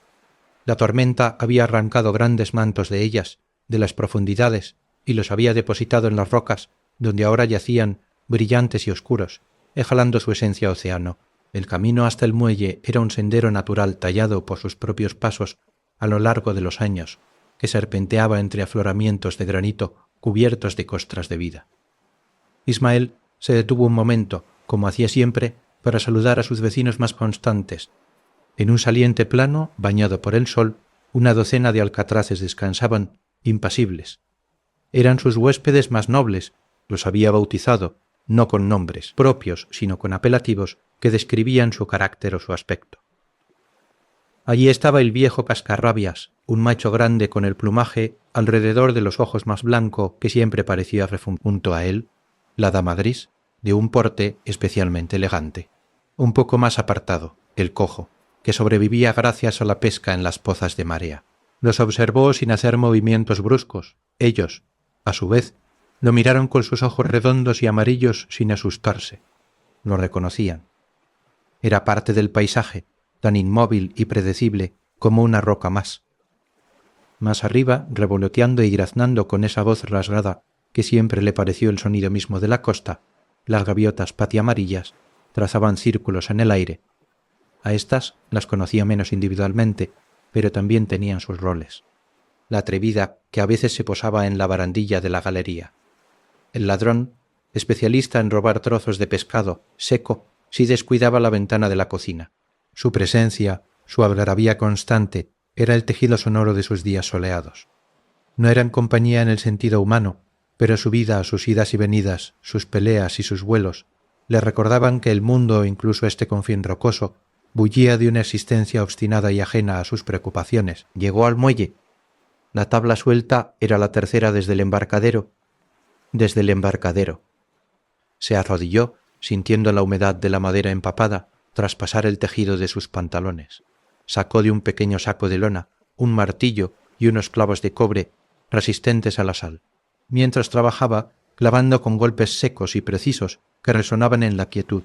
Speaker 1: La tormenta había arrancado grandes mantos de ellas, de las profundidades, y los había depositado en las rocas, donde ahora yacían, brillantes y oscuros, exhalando su esencia océano. El camino hasta el muelle era un sendero natural tallado por sus propios pasos a lo largo de los años, que serpenteaba entre afloramientos de granito cubiertos de costras de vida. Ismael se detuvo un momento, como hacía siempre, para saludar a sus vecinos más constantes. En un saliente plano, bañado por el sol, una docena de alcatraces descansaban, impasibles. Eran sus huéspedes más nobles, los había bautizado, no con nombres propios, sino con apelativos que describían su carácter o su aspecto. Allí estaba el viejo cascarrabias, un macho grande con el plumaje alrededor de los ojos más blanco que siempre parecía refumar. Junto a él, la dama gris, de un porte especialmente elegante. Un poco más apartado, el cojo, que sobrevivía gracias a la pesca en las pozas de marea. Los observó sin hacer movimientos bruscos. Ellos, a su vez, lo miraron con sus ojos redondos y amarillos sin asustarse. Lo reconocían. Era parte del paisaje, tan inmóvil y predecible como una roca más. Más arriba, revoloteando y graznando con esa voz rasgada que siempre le pareció el sonido mismo de la costa, las gaviotas patiamarillas trazaban círculos en el aire. A estas las conocía menos individualmente, pero también tenían sus roles. La atrevida que a veces se posaba en la barandilla de la galería. El ladrón, especialista en robar trozos de pescado seco si descuidaba la ventana de la cocina. Su presencia, su algarabía constante, era el tejido sonoro de sus días soleados. No eran compañía en el sentido humano, pero su vida, sus idas y venidas, sus peleas y sus vuelos, le recordaban que el mundo, incluso este confín rocoso, bullía de una existencia obstinada y ajena a sus preocupaciones. Llegó al muelle. La tabla suelta era la tercera desde el embarcadero. Se arrodilló, sintiendo la humedad de la madera empapada, tras pasar el tejido de sus pantalones. Sacó de un pequeño saco de lona un martillo y unos clavos de cobre resistentes a la sal, mientras trabajaba clavando con golpes secos y precisos que resonaban en la quietud.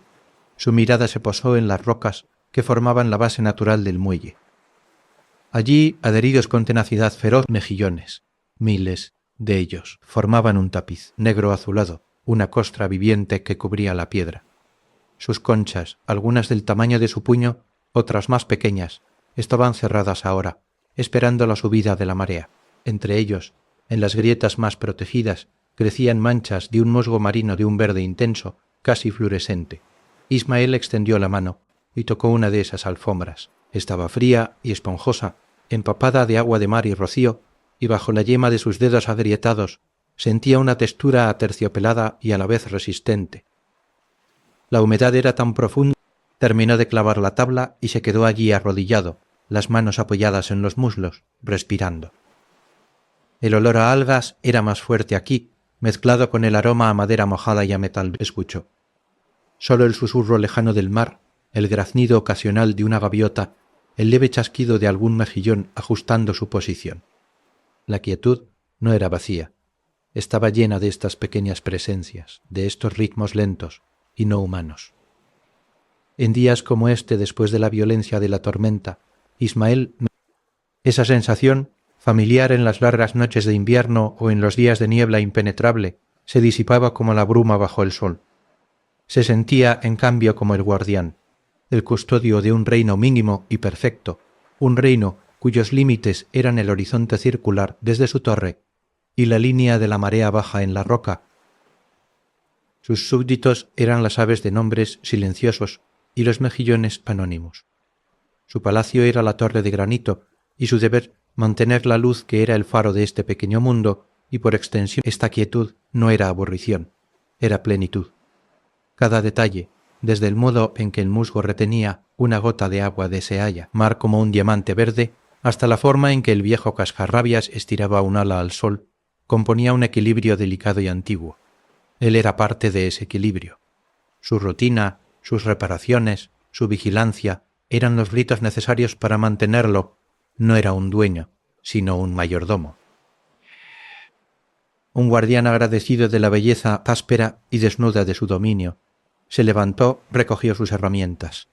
Speaker 1: Su mirada se posó en las rocas que formaban la base natural del muelle. Allí, adheridos con tenacidad feroz, mejillones, miles de ellos, formaban un tapiz negro azulado, una costra viviente que cubría la piedra. Sus conchas, algunas del tamaño de su puño, otras más pequeñas, estaban cerradas ahora, esperando la subida de la marea. Entre ellos, en las grietas más protegidas, crecían manchas de un musgo marino de un verde intenso, casi fluorescente. Ismael extendió la mano y tocó una de esas alfombras. Estaba fría y esponjosa, empapada de agua de mar y rocío, y bajo la yema de sus dedos agrietados sentía una textura aterciopelada y a la vez resistente. La humedad era tan profunda, terminó de clavar la tabla y se quedó allí arrodillado, las manos apoyadas en los muslos, respirando. El olor a algas era más fuerte aquí, mezclado con el aroma a madera mojada y a metal. Escuchó. Solo el susurro lejano del mar, el graznido ocasional de una gaviota, el leve chasquido de algún mejillón ajustando su posición. La quietud no era vacía, estaba llena de estas pequeñas presencias, de estos ritmos lentos y no humanos. En días como este, después de la violencia de la tormenta, Ismael, esa sensación, familiar en las largas noches de invierno o en los días de niebla impenetrable, se disipaba como la bruma bajo el sol. Se sentía, en cambio, como el guardián, el custodio de un reino mínimo y perfecto, un reino cuyos límites eran el horizonte circular desde su torre y la línea de la marea baja en la roca. Sus súbditos eran las aves de nombres silenciosos y los mejillones anónimos. Su palacio era la torre de granito y su deber mantener la luz que era el faro de este pequeño mundo, y por extensión esta quietud no era aburrición, era plenitud. Cada detalle, desde el modo en que el musgo retenía una gota de agua de ese haya, mar como un diamante verde, hasta la forma en que el viejo cascarrabias estiraba un ala al sol, componía un equilibrio delicado y antiguo. Él era parte de ese equilibrio. Su rutina, sus reparaciones, su vigilancia, eran los ritos necesarios para mantenerlo. No era un dueño, sino un mayordomo. Un guardián agradecido de la belleza áspera y desnuda de su dominio. Se levantó, recogió sus herramientas.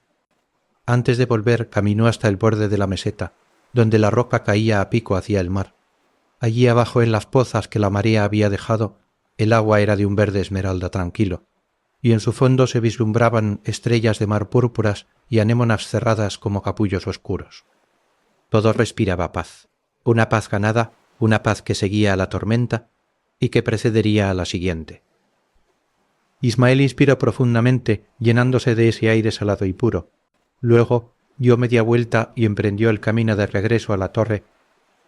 Speaker 1: Antes de volver, caminó hasta el borde de la meseta, donde la roca caía a pico hacia el mar. Allí abajo, en las pozas que la marea había dejado, el agua era de un verde esmeralda tranquilo, y en su fondo se vislumbraban estrellas de mar púrpuras y anémonas cerradas como capullos oscuros. Todo respiraba paz, una paz ganada, una paz que seguía a la tormenta y que precedería a la siguiente. Ismael inspiró profundamente, llenándose de ese aire salado y puro. Luego dio media vuelta y emprendió el camino de regreso a la torre.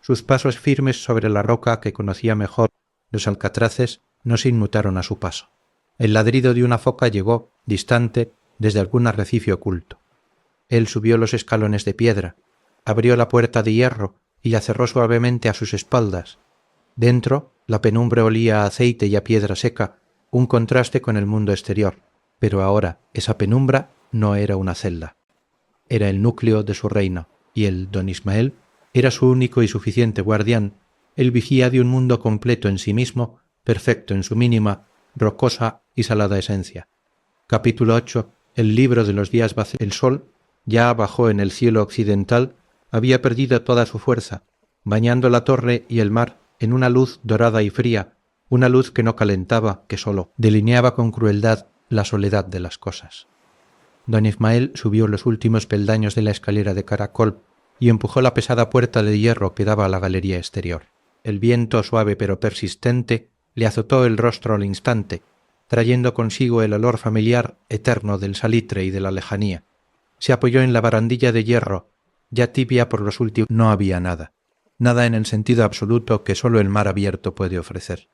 Speaker 1: Sus pasos firmes sobre la roca que conocía mejor, los alcatraces, no se inmutaron a su paso. El ladrido de una foca llegó, distante, desde algún arrecife oculto. Él subió los escalones de piedra, abrió la puerta de hierro y la cerró suavemente a sus espaldas. Dentro, la penumbra olía a aceite y a piedra seca, un contraste con el mundo exterior, pero ahora esa penumbra no era una celda. Era el núcleo de su reino, y el don Ismael era su único y suficiente guardián, el vigía de un mundo completo en sí mismo, perfecto en su mínima, rocosa y salada esencia. Capítulo 8. El libro de los días vacíos. El sol, ya abajo en el cielo occidental, había perdido toda su fuerza, bañando la torre y el mar en una luz dorada y fría, una luz que no calentaba, que sólo delineaba con crueldad la soledad de las cosas. Don Ismael subió los últimos peldaños de la escalera de caracol y empujó la pesada puerta de hierro que daba a la galería exterior. El viento suave pero persistente le azotó el rostro al instante, trayendo consigo el olor familiar eterno del salitre y de la lejanía. Se apoyó en la barandilla de hierro, ya tibia por los últimos. No había nada, nada en el sentido absoluto que sólo el mar abierto puede ofrecer.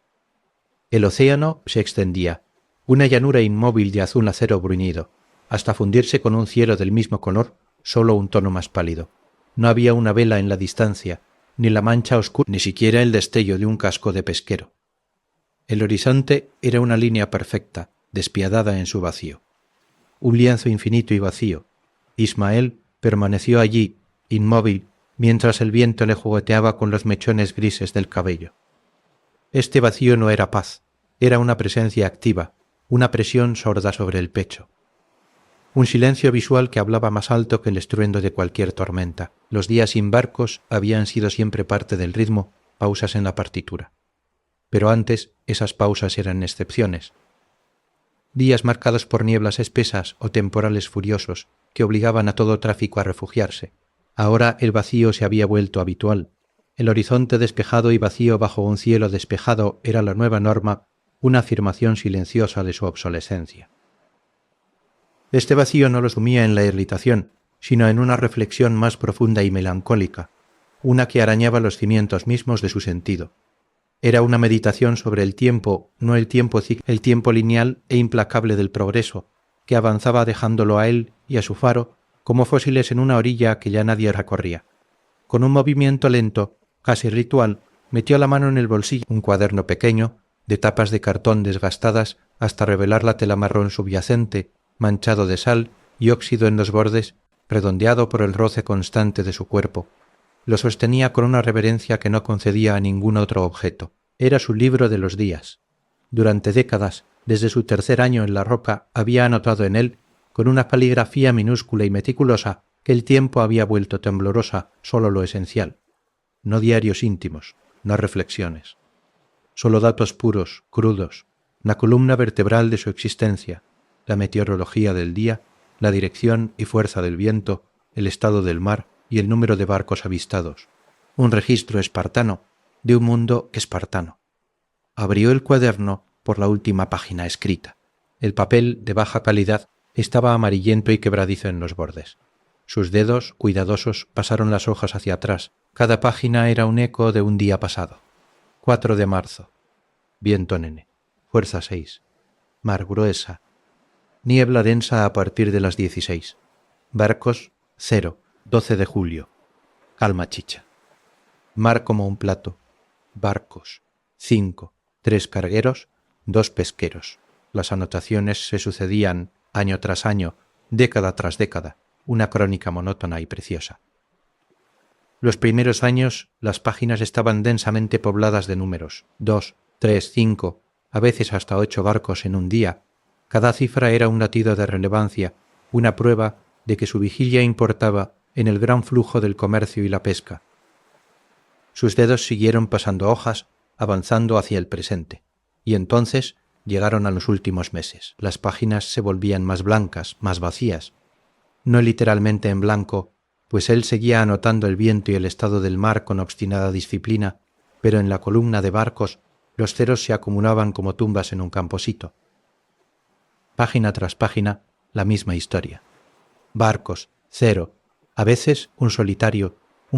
Speaker 1: El océano se extendía, una llanura inmóvil de azul acero bruñido, hasta fundirse con un cielo del mismo color, solo un tono más pálido. No había una vela en la distancia, ni la mancha oscura, ni siquiera el destello de un casco de pesquero. El horizonte era una línea perfecta, despiadada en su vacío. Un lienzo infinito y vacío. Ismael permaneció allí, inmóvil, mientras el viento le jugueteaba con los mechones grises del cabello. Este vacío no era paz, era una presencia activa, una presión sorda sobre el pecho. Un silencio visual que hablaba más alto que el estruendo de cualquier tormenta. Los días sin barcos habían sido siempre parte del ritmo, pausas en la partitura. Pero antes esas pausas eran excepciones. Días marcados por nieblas espesas o temporales furiosos que obligaban a todo tráfico a refugiarse. Ahora el vacío se había vuelto habitual. El horizonte despejado y vacío bajo un cielo despejado era la nueva norma, una afirmación silenciosa de su obsolescencia. Este vacío no lo sumía en la irritación, sino en una reflexión más profunda y melancólica, una que arañaba los cimientos mismos de su sentido. Era una meditación sobre el tiempo, no el tiempo lineal e implacable del progreso, que avanzaba dejándolo a él y a su faro como fósiles en una orilla que ya nadie recorría. Con un movimiento lento, casi ritual, metió la mano en el bolsillo un cuaderno pequeño, de tapas de cartón desgastadas hasta revelar la tela marrón subyacente, manchado de sal y óxido en los bordes, redondeado por el roce constante de su cuerpo. Lo sostenía con una reverencia que no concedía a ningún otro objeto. Era su libro de los días. Durante décadas, desde su tercer año en la roca, había anotado en él, con una caligrafía minúscula y meticulosa, que el tiempo había vuelto temblorosa solo lo esencial. No diarios íntimos, no reflexiones. Solo datos puros, crudos, la columna vertebral de su existencia, la meteorología del día, la dirección y fuerza del viento, el estado del mar y el número de barcos avistados. Un registro espartano de un mundo espartano. Abrió el cuaderno por la última página escrita. El papel, de baja calidad, estaba amarillento y quebradizo en los bordes. Sus dedos, cuidadosos, pasaron las hojas hacia atrás. Cada página era un eco de un día pasado. 4 de marzo. Viento nene. Fuerza 6. Mar gruesa. Niebla densa a partir de las 16. Barcos 0. 12 de julio. Calma chicha. Mar como un plato. Barcos 5. 3 cargueros, 2 pesqueros. Las anotaciones se sucedían año tras año, década tras década, una crónica monótona y preciosa. Los primeros años las páginas estaban densamente pobladas de números, 2, 3, 5, a veces hasta 8 barcos en un día. Cada cifra era un latido de relevancia, una prueba de que su vigilia importaba en el gran flujo del comercio y la pesca. Sus dedos siguieron pasando hojas, avanzando hacia el presente, y entonces llegaron a los últimos meses. Las páginas se volvían más blancas, más vacías, no literalmente en blanco, pues él seguía anotando el viento y el estado del mar con obstinada disciplina, pero en la columna de barcos los ceros se acumulaban como tumbas en un camposito. Página tras página, la misma historia. Barcos, 0, a veces un solitario,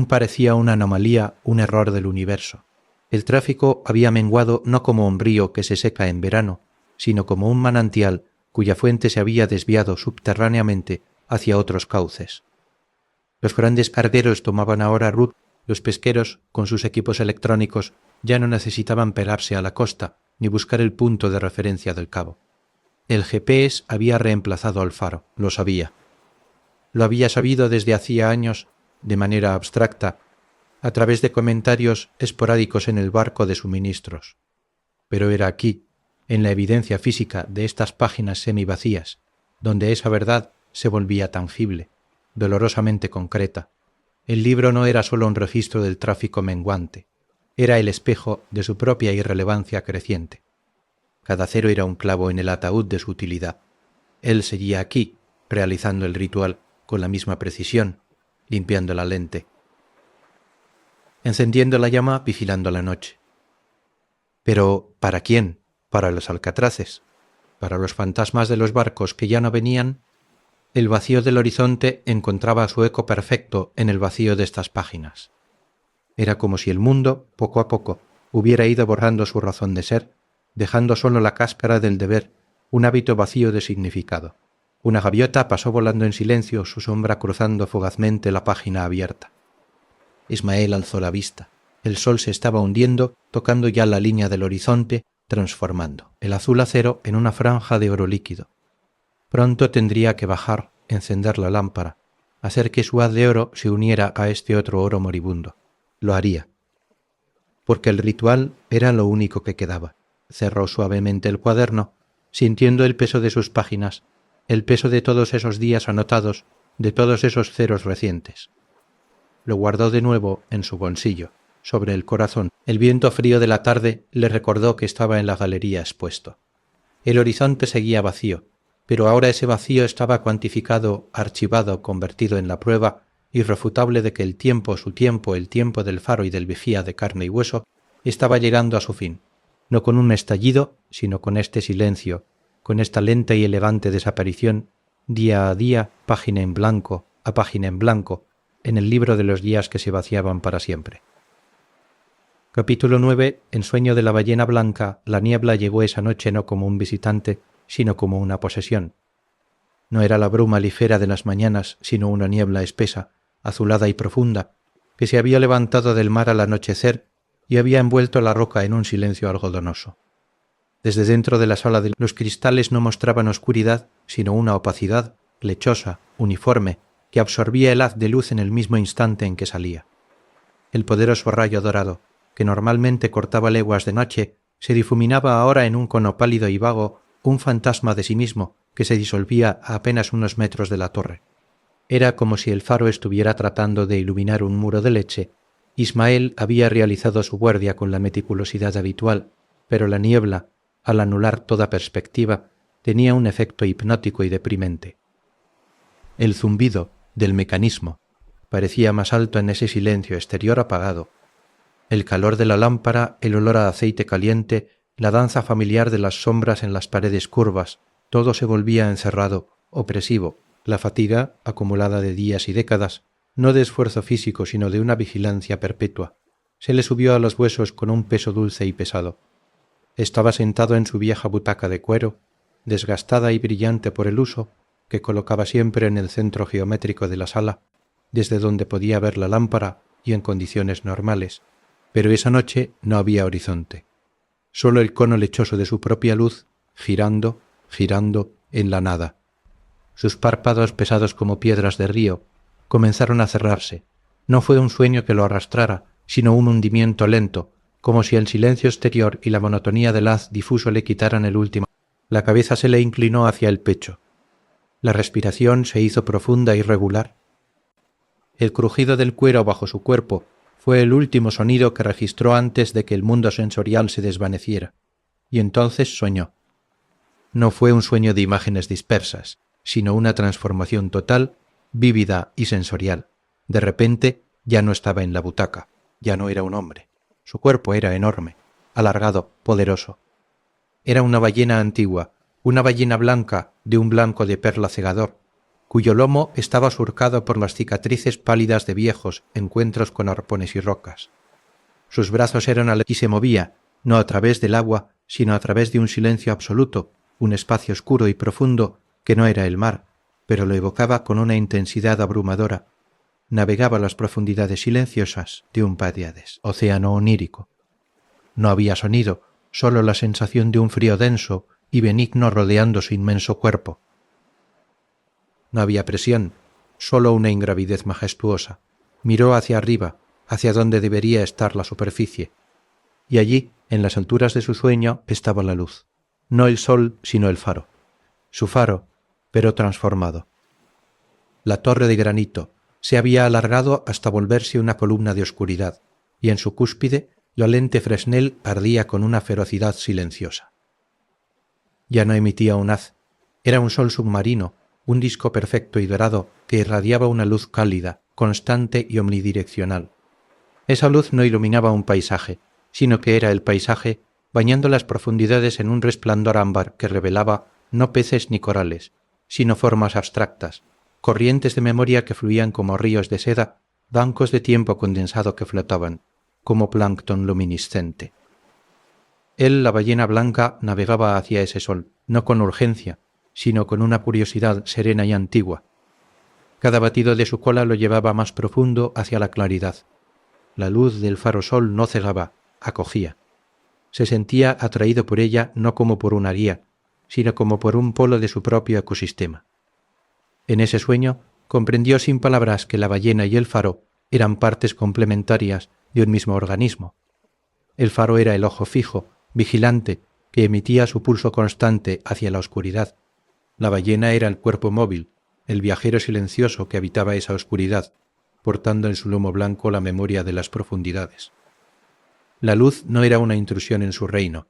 Speaker 1: parecía una anomalía, un error del universo. El tráfico había menguado no como un río que se seca en verano, sino como un manantial cuya fuente se había desviado subterráneamente hacia otros cauces. Los grandes cargueros tomaban ahora ruta. Los pesqueros, con sus equipos electrónicos, ya no necesitaban pegarse a la costa ni buscar el punto de referencia del cabo. El GPS había reemplazado al faro, lo sabía. Lo había sabido desde hacía años, de manera abstracta, a través de comentarios esporádicos en el barco de suministros. Pero era aquí, en la evidencia física de estas páginas semivacías, donde esa verdad se volvía tangible, dolorosamente concreta. El libro no era sólo un registro del tráfico menguante, era el espejo de su propia irrelevancia creciente. Cada cero era un clavo en el ataúd de su utilidad. Él seguía aquí, realizando el ritual con la misma precisión, limpiando la lente, encendiendo la llama, vigilando la noche. Pero, ¿para quién? ¿Para los alcatraces? ¿Para los fantasmas de los barcos que ya no venían? El vacío del horizonte encontraba su eco perfecto en el vacío de estas páginas. Era como si el mundo, poco a poco, hubiera ido borrando su razón de ser, dejando solo la cáscara del deber, un hábito vacío de significado. Una gaviota pasó volando en silencio, su sombra cruzando fugazmente la página abierta. Ismael alzó la vista. El sol se estaba hundiendo, tocando ya la línea del horizonte, transformando el azul acero en una franja de oro líquido. Pronto tendría que bajar, encender la lámpara, hacer que su haz de oro se uniera a este otro oro moribundo. Lo haría. Porque el ritual era lo único que quedaba. Cerró suavemente el cuaderno, sintiendo el peso de sus páginas, el peso de todos esos días anotados, de todos esos ceros recientes. Lo guardó de nuevo en su bolsillo, sobre el corazón. El viento frío de la tarde le recordó que estaba en la galería expuesto. El horizonte seguía vacío, pero ahora ese vacío estaba cuantificado, archivado, convertido en la prueba irrefutable de que el tiempo, su tiempo, el tiempo del faro y del vigía de carne y hueso, estaba llegando a su fin, no con un estallido, sino con este silencio, con esta lenta y elegante desaparición, día a día, página en blanco, a página en blanco, en el libro de los días que se vaciaban para siempre. Capítulo 9. En sueño de la ballena blanca, la niebla llegó esa noche no como un visitante, sino como una posesión. No era la bruma ligera de las mañanas, sino una niebla espesa, azulada y profunda, que se había levantado del mar al anochecer y había envuelto la roca en un silencio algodonoso. Desde dentro de la sala los cristales no mostraban oscuridad, sino una opacidad, lechosa, uniforme, que absorbía el haz de luz en el mismo instante en que salía. El poderoso rayo dorado, que normalmente cortaba leguas de noche, se difuminaba ahora en un cono pálido y vago, un fantasma de sí mismo que se disolvía a apenas unos metros de la torre. Era como si el faro estuviera tratando de iluminar un muro de leche. Ismael había realizado su guardia con la meticulosidad habitual, pero la niebla, al anular toda perspectiva, tenía un efecto hipnótico y deprimente. El zumbido del mecanismo parecía más alto en ese silencio exterior apagado. El calor de la lámpara, el olor a aceite caliente, la danza familiar de las sombras en las paredes curvas, todo se volvía encerrado, opresivo. La fatiga, acumulada de días y décadas, no de esfuerzo físico sino de una vigilancia perpetua, se le subió a los huesos con un peso dulce y pesado. Estaba sentado en su vieja butaca de cuero, desgastada y brillante por el uso, que colocaba siempre en el centro geométrico de la sala, desde donde podía ver la lámpara y en condiciones normales, pero esa noche no había horizonte. Solo el cono lechoso de su propia luz, girando, girando, en la nada. Sus párpados, pesados como piedras de río, comenzaron a cerrarse. No fue un sueño que lo arrastrara, sino un hundimiento lento, como si el silencio exterior y la monotonía del haz difuso le quitaran el último. La cabeza se le inclinó hacia el pecho. La respiración se hizo profunda y regular. El crujido del cuero bajo su cuerpo fue el último sonido que registró antes de que el mundo sensorial se desvaneciera, y entonces soñó. No fue un sueño de imágenes dispersas, sino una transformación total, vívida y sensorial. De repente ya no estaba en la butaca, ya no era un hombre. Su cuerpo era enorme, alargado, poderoso. Era una ballena antigua, una ballena blanca de un blanco de perla cegador, cuyo lomo estaba surcado por las cicatrices pálidas de viejos encuentros con arpones y rocas. Sus brazos eran y se movía, no a través del agua, sino a través de un silencio absoluto, un espacio oscuro y profundo que no era el mar, pero lo evocaba con una intensidad abrumadora. Navegaba las profundidades silenciosas de un Pleiades, océano onírico. No había sonido, sólo la sensación de un frío denso y benigno rodeando su inmenso cuerpo. No había presión, sólo una ingravidez majestuosa. Miró hacia arriba, hacia donde debería estar la superficie, y allí, en las alturas de su sueño, estaba la luz. No el sol, sino el faro. Su faro, pero transformado. La torre de granito, Se había alargado hasta volverse una columna de oscuridad, y en su cúspide la lente Fresnel ardía con una ferocidad silenciosa. Ya no emitía un haz, era un sol submarino, un disco perfecto y dorado que irradiaba una luz cálida, constante y omnidireccional. Esa luz no iluminaba un paisaje, sino que era el paisaje bañando las profundidades en un resplandor ámbar que revelaba no peces ni corales, sino formas abstractas, corrientes de memoria que fluían como ríos de seda, bancos de tiempo condensado que flotaban, como plancton luminiscente. Él, la ballena blanca, navegaba hacia ese sol, no con urgencia, sino con una curiosidad serena y antigua. Cada batido de su cola lo llevaba más profundo hacia la claridad. La luz del faro sol no cegaba, acogía. Se sentía atraído por ella no como por una guía, sino como por un polo de su propio ecosistema. En ese sueño comprendió sin palabras que la ballena y el faro eran partes complementarias de un mismo organismo. El faro era el ojo fijo, vigilante, que emitía su pulso constante hacia la oscuridad. La ballena era el cuerpo móvil, el viajero silencioso que habitaba esa oscuridad, portando en su lomo blanco la memoria de las profundidades. La luz no era una intrusión en su reino,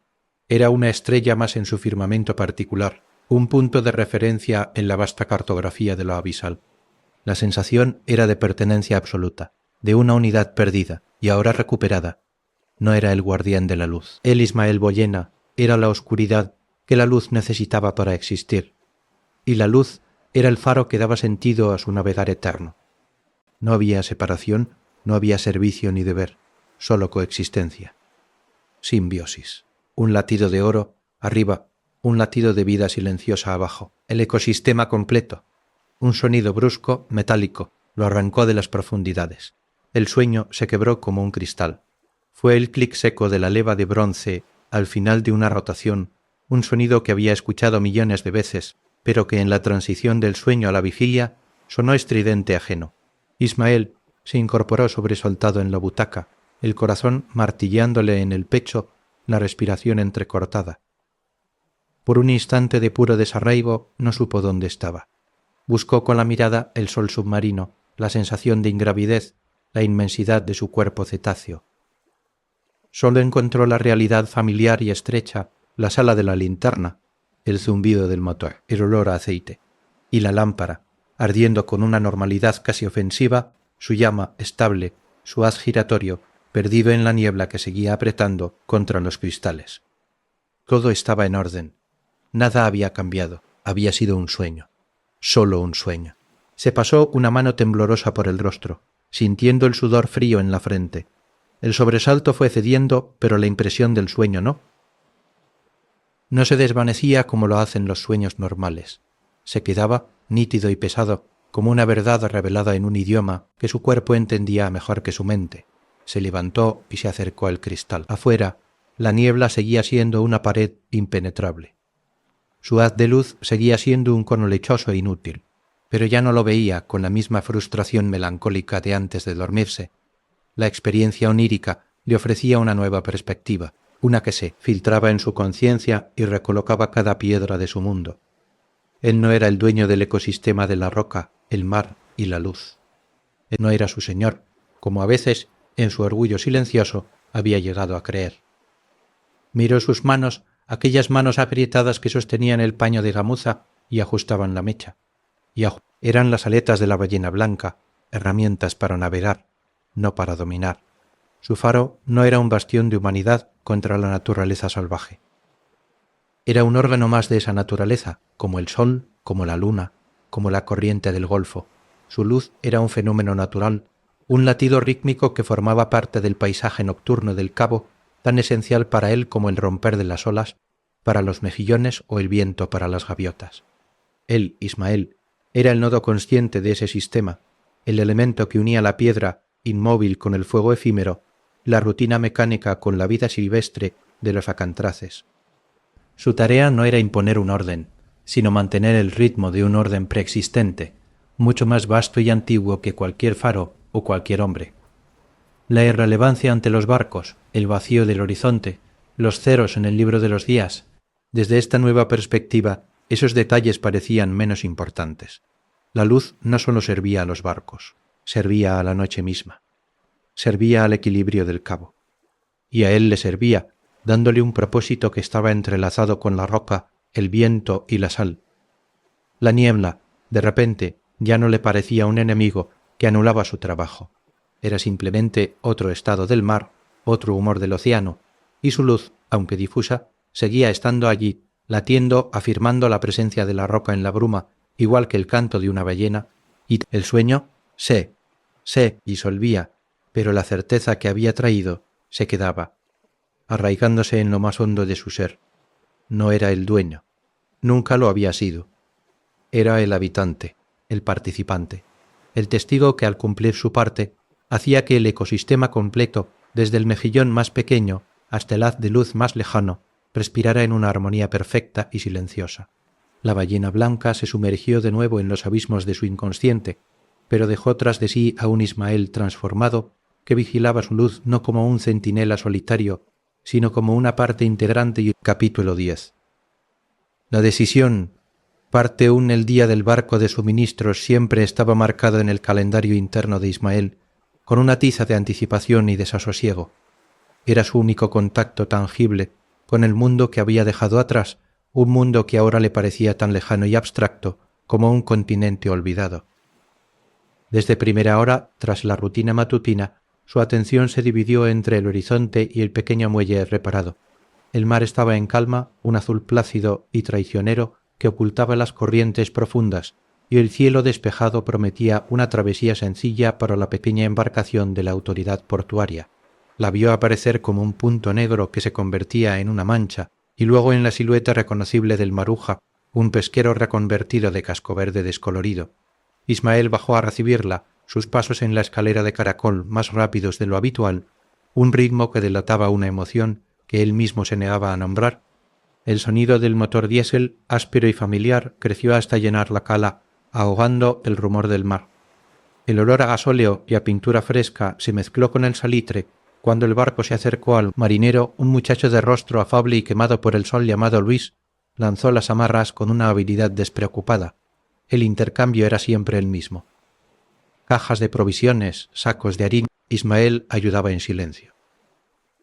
Speaker 1: era una estrella más en su firmamento particular, un punto de referencia en la vasta cartografía de lo abisal. La sensación era de pertenencia absoluta, de una unidad perdida y ahora recuperada. No era el guardián de la luz. El Ismael Boyena era la oscuridad que la luz necesitaba para existir, y la luz era el faro que daba sentido a su navegar eterno. No había separación, no había servicio ni deber, solo coexistencia. Simbiosis. Un latido de oro arriba, un latido de vida silenciosa abajo. El ecosistema completo. Un sonido brusco, metálico, lo arrancó de las profundidades. El sueño se quebró como un cristal. Fue el clic seco de la leva de bronce al final de una rotación, un sonido que había escuchado millones de veces, pero que en la transición del sueño a la vigilia sonó estridente ajeno. Ismael se incorporó sobresaltado en la butaca, el corazón martilleándole en el pecho, la respiración entrecortada. Por un instante de puro desarraigo no supo dónde estaba. Buscó con la mirada el sol submarino, la sensación de ingravidez, la inmensidad de su cuerpo cetáceo. Solo encontró la realidad familiar y estrecha, la sala de la linterna, el zumbido del motor, el olor a aceite, y la lámpara, ardiendo con una normalidad casi ofensiva, su llama estable, su haz giratorio, perdido en la niebla que seguía apretando contra los cristales. Todo estaba en orden. Nada había cambiado. Había sido un sueño. Solo un sueño. Se pasó una mano temblorosa por el rostro, sintiendo el sudor frío en la frente. El sobresalto fue cediendo, pero la impresión del sueño no. No se desvanecía como lo hacen los sueños normales. Se quedaba, nítido y pesado, como una verdad revelada en un idioma que su cuerpo entendía mejor que su mente. Se levantó y se acercó al cristal. Afuera, la niebla seguía siendo una pared impenetrable. Su haz de luz seguía siendo un cono lechoso e inútil, pero ya no lo veía con la misma frustración melancólica de antes de dormirse. La experiencia onírica le ofrecía una nueva perspectiva, una que se filtraba en su conciencia y recolocaba cada piedra de su mundo. Él no era el dueño del ecosistema de la roca, el mar y la luz. Él no era su señor, como a veces, en su orgullo silencioso, había llegado a creer. Miró sus manos, aquellas manos aprietadas que sostenían el paño de gamuza y ajustaban la mecha. Eran las aletas de la ballena blanca, herramientas para navegar, no para dominar. Su faro no era un bastión de humanidad contra la naturaleza salvaje. Era un órgano más de esa naturaleza, como el sol, como la luna, como la corriente del Golfo. Su luz era un fenómeno natural, un latido rítmico que formaba parte del paisaje nocturno del cabo, tan esencial para él como el romper de las olas, para los mejillones o el viento para las gaviotas. Él, Ismael, era el nodo consciente de ese sistema, el elemento que unía la piedra, inmóvil con el fuego efímero, la rutina mecánica con la vida silvestre de los acantraces. Su tarea no era imponer un orden, sino mantener el ritmo de un orden preexistente, mucho más vasto y antiguo que cualquier faro o cualquier hombre. La irrelevancia ante los barcos, el vacío del horizonte, los ceros en el libro de los días, desde esta nueva perspectiva, esos detalles parecían menos importantes. La luz no solo servía a los barcos. servía a la noche misma, servía al equilibrio del cabo. Y a él le servía, dándole un propósito que estaba entrelazado con la roca, el viento y la sal. La niebla, de repente, ya no le parecía un enemigo que anulaba su trabajo. Era simplemente otro estado del mar, otro humor del océano, y su luz, aunque difusa, seguía estando allí, latiendo, afirmando la presencia de la roca en la bruma, igual que el canto de una ballena, y el sueño se disolvía, pero la certeza que había traído se quedaba, arraigándose en lo más hondo de su ser. No era el dueño, nunca lo había sido. Era el habitante, el participante, el testigo que al cumplir su parte hacía que el ecosistema completo, desde el mejillón más pequeño hasta el haz de luz más lejano, respirara en una armonía perfecta y silenciosa. La ballena blanca se sumergió de nuevo en los abismos de su inconsciente, pero dejó tras de sí a un Ismael transformado que vigilaba su luz no como un centinela solitario, sino como una parte integrante. Y capítulo 10. La decisión, parte aún el día del barco de suministros, siempre estaba marcado en el calendario interno de Ismael, con una tiza de anticipación y desasosiego. Era su único contacto tangible con el mundo que había dejado atrás, un mundo que ahora le parecía tan lejano y abstracto como un continente olvidado. Desde primera hora, tras la rutina matutina, su atención se dividió entre el horizonte y el pequeño muelle reparado. El mar estaba en calma, un azul plácido y traicionero que ocultaba las corrientes profundas, y el cielo despejado prometía una travesía sencilla para la pequeña embarcación de la autoridad portuaria. La vio aparecer como un punto negro que se convertía en una mancha, y luego en la silueta reconocible del Maruja, un pesquero reconvertido de casco verde descolorido. Ismael bajó a recibirla, sus pasos en la escalera de caracol más rápidos de lo habitual, un ritmo que delataba una emoción que él mismo se negaba a nombrar. El sonido del motor diésel, áspero y familiar, creció hasta llenar la cala, ahogando el rumor del mar. El olor a gasóleo y a pintura fresca se mezcló con el salitre cuando el barco se acercó al marinero. Un muchacho de rostro afable y quemado por el sol llamado Luis lanzó las amarras con una habilidad despreocupada. El intercambio era siempre el mismo. Cajas de provisiones, sacos de harina. Ismael ayudaba en silencio.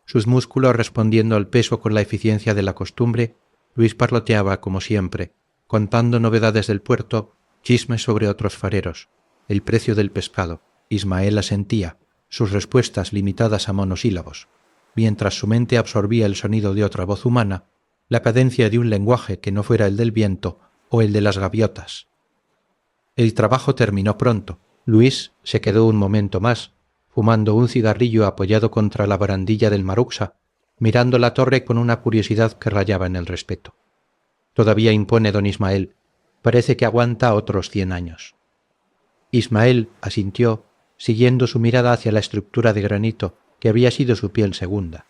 Speaker 1: Sus músculos respondiendo al peso con la eficiencia de la costumbre, Luis parloteaba como siempre, contando novedades del puerto, chismes sobre otros fareros, el precio del pescado. Ismael asentía, sus respuestas limitadas a monosílabos, mientras su mente absorbía el sonido de otra voz humana, la cadencia de un lenguaje que no fuera el del viento o el de las gaviotas. El trabajo terminó pronto. Luis se quedó un momento más, fumando un cigarrillo apoyado contra la barandilla del Maruxa, mirando la torre con una curiosidad que rayaba en el respeto. Todavía impone don Ismael, parece que aguanta otros 100 años. Ismael asintió, siguiendo su mirada hacia la estructura de granito que había sido su piel segunda.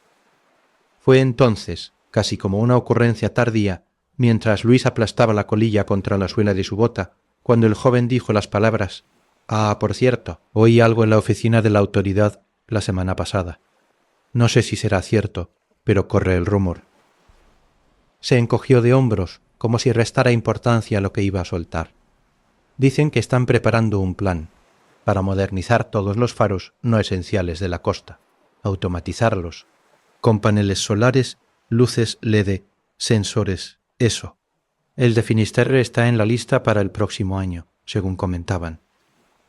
Speaker 1: Fue entonces, casi como una ocurrencia tardía, mientras Luis aplastaba la colilla contra la suela de su bota, cuando el joven dijo las palabras: «Ah, por cierto, oí algo en la oficina de la autoridad la semana pasada. No sé si será cierto, pero corre el rumor». Se encogió de hombros, como si restara importancia a lo que iba a soltar. Dicen que están preparando un plan para modernizar todos los faros no esenciales de la costa, automatizarlos, con paneles solares, luces LED, sensores, eso. El de Finisterre está en la lista para el próximo año, según comentaban.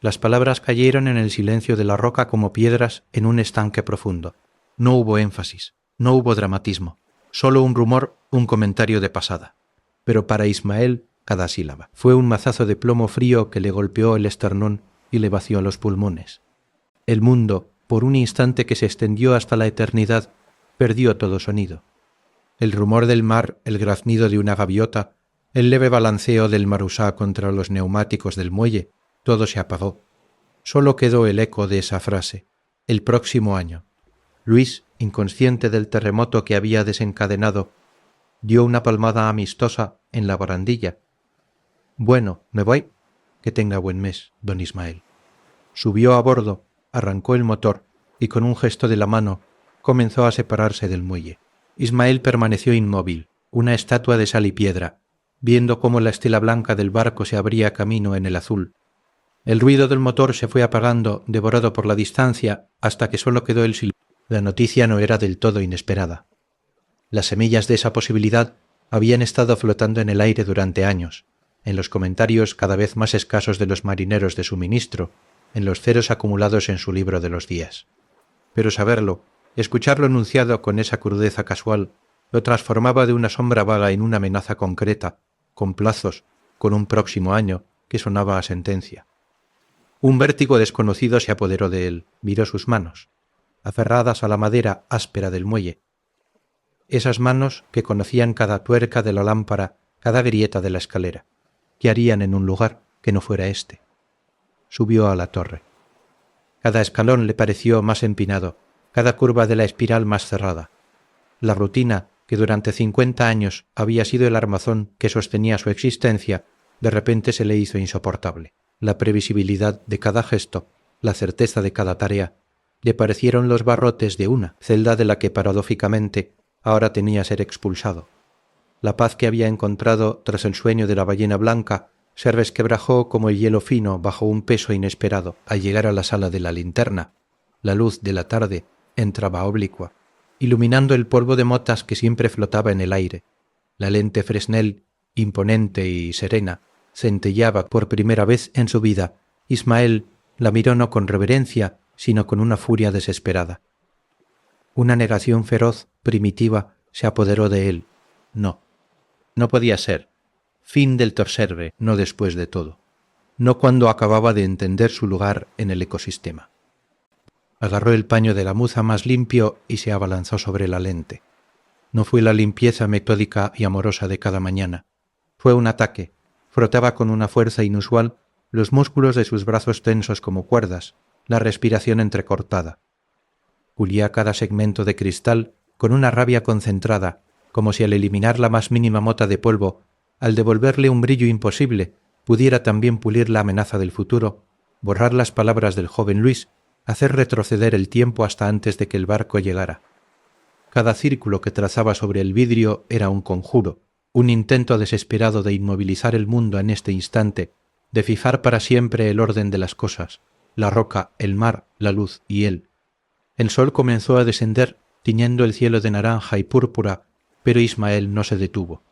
Speaker 1: Las palabras cayeron en el silencio de la roca como piedras en un estanque profundo. No hubo énfasis, no hubo dramatismo, solo un rumor, un comentario de pasada. Pero para Ismael, cada sílaba fue un mazazo de plomo frío que le golpeó el esternón y le vació los pulmones. El mundo, por un instante que se extendió hasta la eternidad, perdió todo sonido. El rumor del mar, el graznido de una gaviota, el leve balanceo del marusá contra los neumáticos del muelle, todo se apagó. Solo quedó el eco de esa frase: el próximo año. Luis, inconsciente del terremoto que había desencadenado, dio una palmada amistosa en la barandilla. «Bueno, me voy. Que tenga buen mes, don Ismael». Subió a bordo, arrancó el motor y con un gesto de la mano comenzó a separarse del muelle. Ismael permaneció inmóvil, una estatua de sal y piedra, viendo cómo la estela blanca del barco se abría camino en el azul. El ruido del motor se fue apagando, devorado por la distancia, hasta que solo quedó el silbido. La noticia no era del todo inesperada. Las semillas de esa posibilidad habían estado flotando en el aire durante años, en los comentarios cada vez más escasos de los marineros de suministro, en los ceros acumulados en su libro de los días. Pero saberlo, escucharlo enunciado con esa crudeza casual, lo transformaba de una sombra vaga en una amenaza concreta, con plazos, con un próximo año, que sonaba a sentencia. Un vértigo desconocido se apoderó de él, miró sus manos, aferradas a la madera áspera del muelle. Esas manos que conocían cada tuerca de la lámpara, cada grieta de la escalera. ¿Qué harían en un lugar que no fuera este? Subió a la torre. Cada escalón le pareció más empinado, cada curva de la espiral más cerrada. La rutina, que durante 50 años había sido el armazón que sostenía su existencia, de repente se le hizo insoportable. La previsibilidad de cada gesto, la certeza de cada tarea, le parecieron los barrotes de una celda de la que paradójicamente ahora temía ser expulsado. La paz que había encontrado tras el sueño de la ballena blanca se resquebrajó como el hielo fino bajo un peso inesperado. Al llegar a la sala de la linterna, la luz de la tarde entraba oblicua, iluminando el polvo de motas que siempre flotaba en el aire. La lente Fresnel, imponente y serena, centelleaba por primera vez en su vida. Ismael la miró no con reverencia, sino con una furia desesperada. Una negación feroz, primitiva, se apoderó de él. No podía ser. Fin del Torserve, no después de todo. No cuando acababa de entender su lugar en el ecosistema. Agarró el paño de la muza más limpio y se abalanzó sobre la lente. No fue la limpieza metódica y amorosa de cada mañana. Fue un ataque. Frotaba con una fuerza inusual los músculos de sus brazos tensos como cuerdas, la respiración entrecortada. Pulía cada segmento de cristal con una rabia concentrada, como si al eliminar la más mínima mota de polvo, al devolverle un brillo imposible, pudiera también pulir la amenaza del futuro, borrar las palabras del joven Luis, hacer retroceder el tiempo hasta antes de que el barco llegara. Cada círculo que trazaba sobre el vidrio era un conjuro, un intento desesperado de inmovilizar el mundo en este instante, de fijar para siempre el orden de las cosas, la roca, el mar, la luz y él. El sol comenzó a descender, tiñendo el cielo de naranja y púrpura, pero Ismael no se detuvo.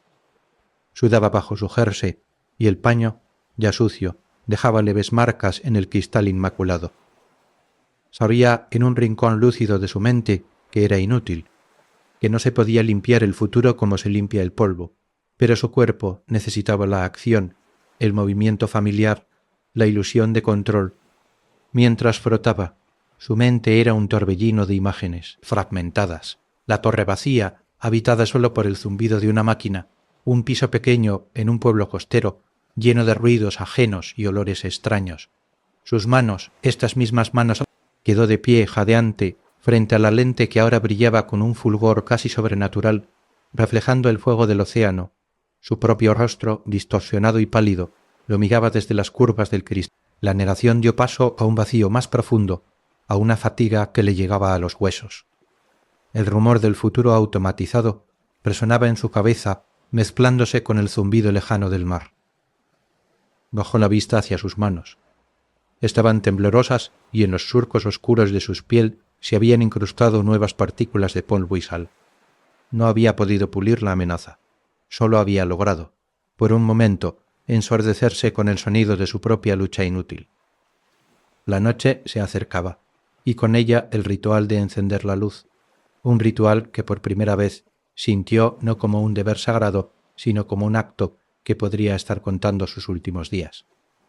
Speaker 1: Sudaba bajo su jersey, y el paño, ya sucio, dejaba leves marcas en el cristal inmaculado. Sabía en un rincón lúcido de su mente que era inútil, que no se podía limpiar el futuro como se limpia el polvo, pero su cuerpo necesitaba la acción, el movimiento familiar, la ilusión de control. Mientras frotaba, su mente era un torbellino de imágenes, fragmentadas, la torre vacía, habitada solo por el zumbido de una máquina, un piso pequeño en un pueblo costero, lleno de ruidos ajenos y olores extraños. Sus manos, estas mismas manos, quedó de pie jadeante frente a la lente que ahora brillaba con un fulgor casi sobrenatural, reflejando el fuego del océano. Su propio rostro, distorsionado y pálido, lo miraba desde las curvas del cristal. La negación dio paso a un vacío más profundo, a una fatiga que le llegaba a los huesos. El rumor del futuro automatizado resonaba en su cabeza, mezclándose con el zumbido lejano del mar. Bajó la vista hacia sus manos. Estaban temblorosas y en los surcos oscuros de su piel se habían incrustado nuevas partículas de polvo y sal. No había podido pulir la amenaza. Solo había logrado, por un momento, ensordecerse con el sonido de su propia lucha inútil. La noche se acercaba, y con ella el ritual de encender la luz, un ritual que por primera vez sintió no como un deber sagrado, sino como un acto que podría estar contando sus últimos días.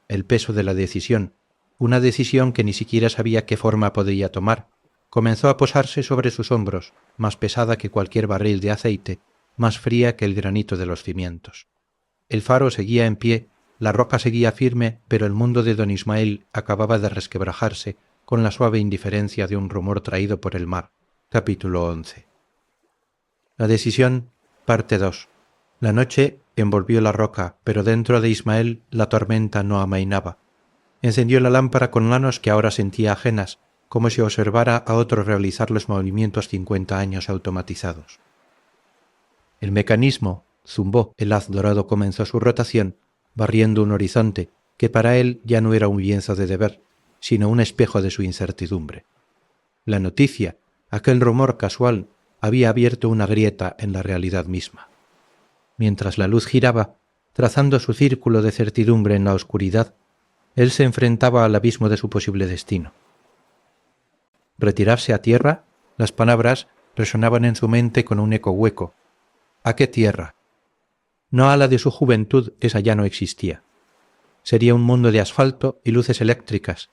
Speaker 1: El peso de la decisión, una decisión que ni siquiera sabía qué forma podría tomar, comenzó a posarse sobre sus hombros, más pesada que cualquier barril de aceite, más fría que el granito de los cimientos. El faro seguía en pie, la roca seguía firme, pero el mundo de don Ismael acababa de resquebrajarse con la suave indiferencia de un rumor traído por el mar. Capítulo 11. La decisión, parte 2. La noche envolvió la roca, pero dentro de Ismael la tormenta no amainaba. Encendió la lámpara con manos que ahora sentía ajenas, como si observara a otro realizar los movimientos 50 años automatizados. El mecanismo zumbó, el haz dorado comenzó su rotación, barriendo un horizonte, que para él ya no era un lienzo de deber, sino un espejo de su incertidumbre. La noticia, aquel rumor casual, había abierto una grieta en la realidad misma. Mientras la luz giraba, trazando su círculo de certidumbre en la oscuridad, él se enfrentaba al abismo de su posible destino. ¿Retirarse a tierra? Las palabras resonaban en su mente con un eco hueco. ¿A qué tierra? No a la de su juventud, esa ya no existía. Sería un mundo de asfalto y luces eléctricas,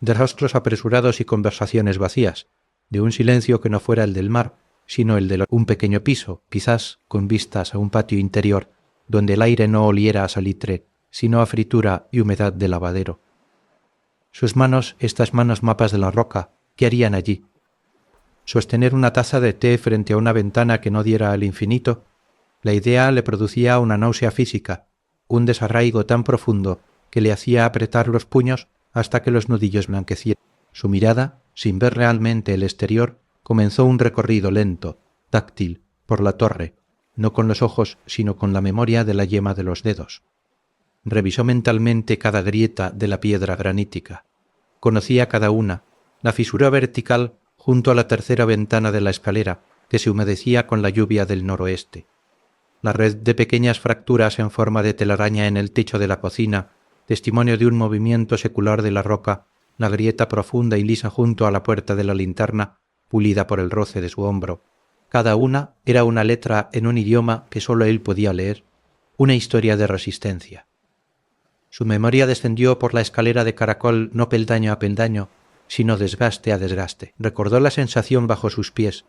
Speaker 1: de rostros apresurados y conversaciones vacías, de un silencio que no fuera el del mar, sino el de un pequeño piso, quizás con vistas a un patio interior, donde el aire no oliera a salitre, sino a fritura y humedad de lavadero. Sus manos, estas manos mapas de la roca, ¿qué harían allí? Sostener una taza de té frente a una ventana que no diera al infinito, la idea le producía una náusea física, un desarraigo tan profundo que le hacía apretar los puños hasta que los nudillos blanquecieran. Su mirada, sin ver realmente el exterior, comenzó un recorrido lento, táctil, por la torre, no con los ojos, sino con la memoria de la yema de los dedos. Revisó mentalmente cada grieta de la piedra granítica. Conocía cada una, la fisura vertical junto a la tercera ventana de la escalera, que se humedecía con la lluvia del noroeste. La red de pequeñas fracturas en forma de telaraña en el techo de la cocina, testimonio de un movimiento secular de la roca, la grieta profunda y lisa junto a la puerta de la linterna, pulida por el roce de su hombro. Cada una era una letra en un idioma que sólo él podía leer, una historia de resistencia. Su memoria descendió por la escalera de caracol no peldaño a peldaño, sino desgaste a desgaste. Recordó la sensación bajo sus pies,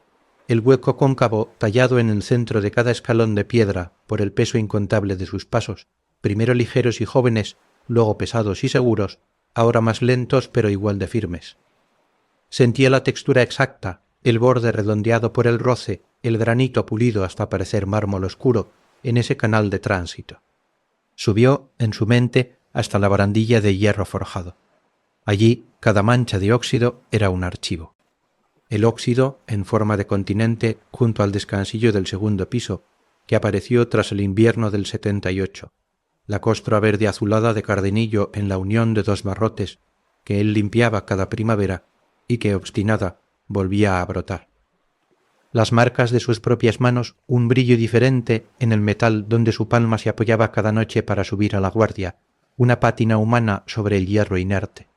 Speaker 1: el hueco cóncavo tallado en el centro de cada escalón de piedra por el peso incontable de sus pasos, primero ligeros y jóvenes, luego pesados y seguros, ahora más lentos pero igual de firmes. Sentía la textura exacta, el borde redondeado por el roce, el granito pulido hasta parecer mármol oscuro en ese canal de tránsito. Subió, en su mente, hasta la barandilla de hierro forjado. Allí, cada mancha de óxido era un archivo. El óxido, en forma de continente, junto al descansillo del segundo piso, que apareció tras el invierno del 78, la costra verde azulada de Cardenillo en la unión de dos barrotes, que él limpiaba cada primavera y que, obstinada, volvía a brotar. Las marcas de sus propias manos, un brillo diferente en el metal donde su palma se apoyaba cada noche para subir a la guardia, una pátina humana sobre el hierro inerte.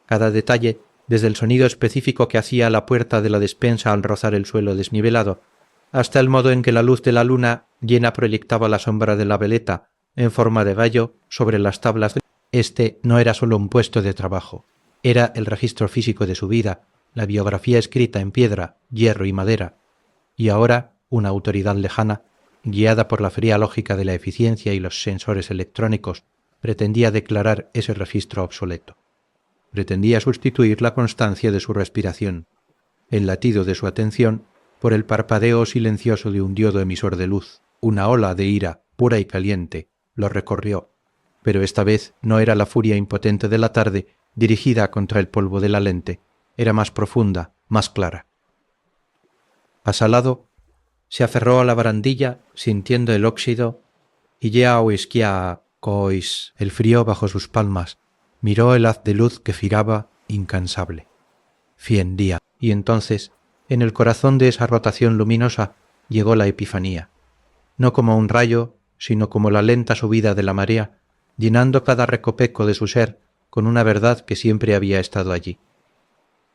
Speaker 1: Cada detalle, desde el sonido específico que hacía la puerta de la despensa al rozar el suelo desnivelado, hasta el modo en que la luz de la luna llena proyectaba la sombra de la veleta en forma de gallo sobre las tablas. Este no era solo un puesto de trabajo, era el registro físico de su vida, la biografía escrita en piedra, hierro y madera, y ahora una autoridad lejana, guiada por la fría lógica de la eficiencia y los sensores electrónicos, pretendía declarar ese registro obsoleto. Pretendía sustituir la constancia de su respiración, el latido de su atención, por el parpadeo silencioso de un diodo emisor de luz. Una ola de ira, pura y caliente, lo recorrió, pero esta vez no era la furia impotente de la tarde dirigida contra el polvo de la lente, era más profunda, más clara. Asalado, se aferró a la barandilla, sintiendo el óxido, y ya oisquía cois el frío bajo sus palmas, miró el haz de luz que giraba incansable. Cien días. Y entonces, en el corazón de esa rotación luminosa, llegó la epifanía, no como un rayo, sino como la lenta subida de la marea, llenando cada recopeco de su ser con una verdad que siempre había estado allí.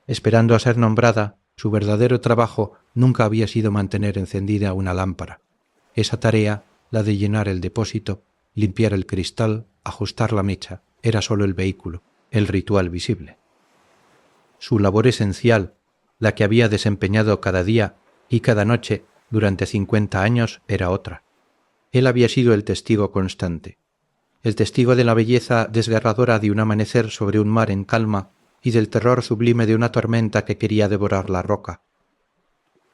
Speaker 1: Esperando a ser nombrada, su verdadero trabajo nunca había sido mantener encendida una lámpara. Esa tarea, la de llenar el depósito, limpiar el cristal, ajustar la mecha, era sólo el vehículo, el ritual visible. Su labor esencial, la que había desempeñado cada día y cada noche durante 50 años, era otra. Él había sido el testigo constante, el testigo de la belleza desgarradora de un amanecer sobre un mar en calma y del terror sublime de una tormenta que quería devorar la roca,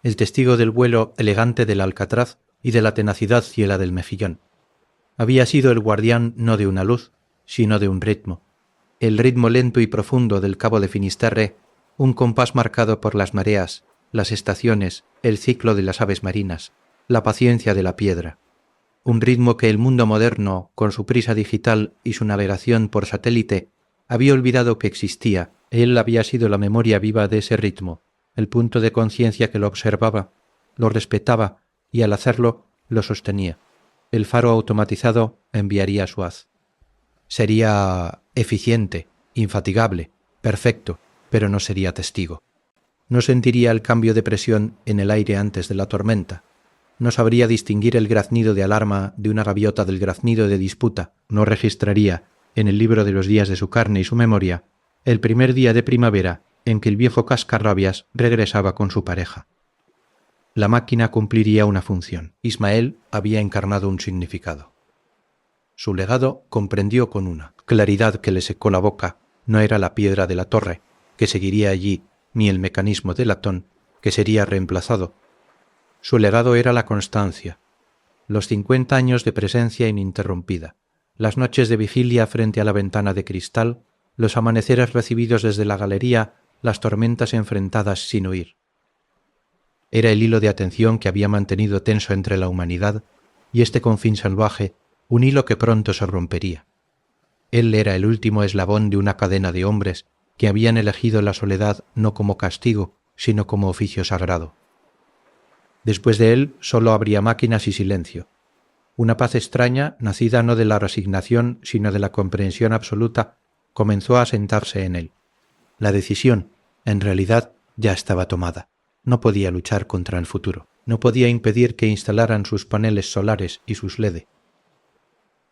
Speaker 1: el testigo del vuelo elegante del alcatraz y de la tenacidad ciega del mejillón. Había sido el guardián no de una luz, sino de un ritmo, el ritmo lento y profundo del cabo de Finisterre, un compás marcado por las mareas, las estaciones, el ciclo de las aves marinas, la paciencia de la piedra. un ritmo que el mundo moderno, con su prisa digital y su navegación por satélite, había olvidado que existía. Él había sido la memoria viva de ese ritmo, el punto de conciencia que lo observaba, lo respetaba y al hacerlo lo sostenía. El faro automatizado enviaría su haz. Sería eficiente, infatigable, perfecto, pero no sería testigo. No sentiría el cambio de presión en el aire antes de la tormenta. No sabría distinguir el graznido de alarma de una gaviota del graznido de disputa. No registraría, en el libro de los días de su carne y su memoria, el primer día de primavera en que el viejo cascarrabias regresaba con su pareja. La máquina cumpliría una función. Ismael había encarnado un significado. Su legado comprendió con una claridad que le secó la boca. No era la piedra de la torre, que seguiría allí, ni el mecanismo de latón, que sería reemplazado. Su legado era la constancia, los 50 años de presencia ininterrumpida, las noches de vigilia frente a la ventana de cristal, los amaneceres recibidos desde la galería, las tormentas enfrentadas sin huir. Era el hilo de atención que había mantenido tenso entre la humanidad y este confín salvaje, un hilo que pronto se rompería. Él era el último eslabón de una cadena de hombres que habían elegido la soledad no como castigo, sino como oficio sagrado. Después de él solo habría máquinas y silencio. Una paz extraña, nacida no de la resignación, sino de la comprensión absoluta, comenzó a asentarse en él. La decisión, en realidad, ya estaba tomada. No podía luchar contra el futuro. No podía impedir que instalaran sus paneles solares y sus LED.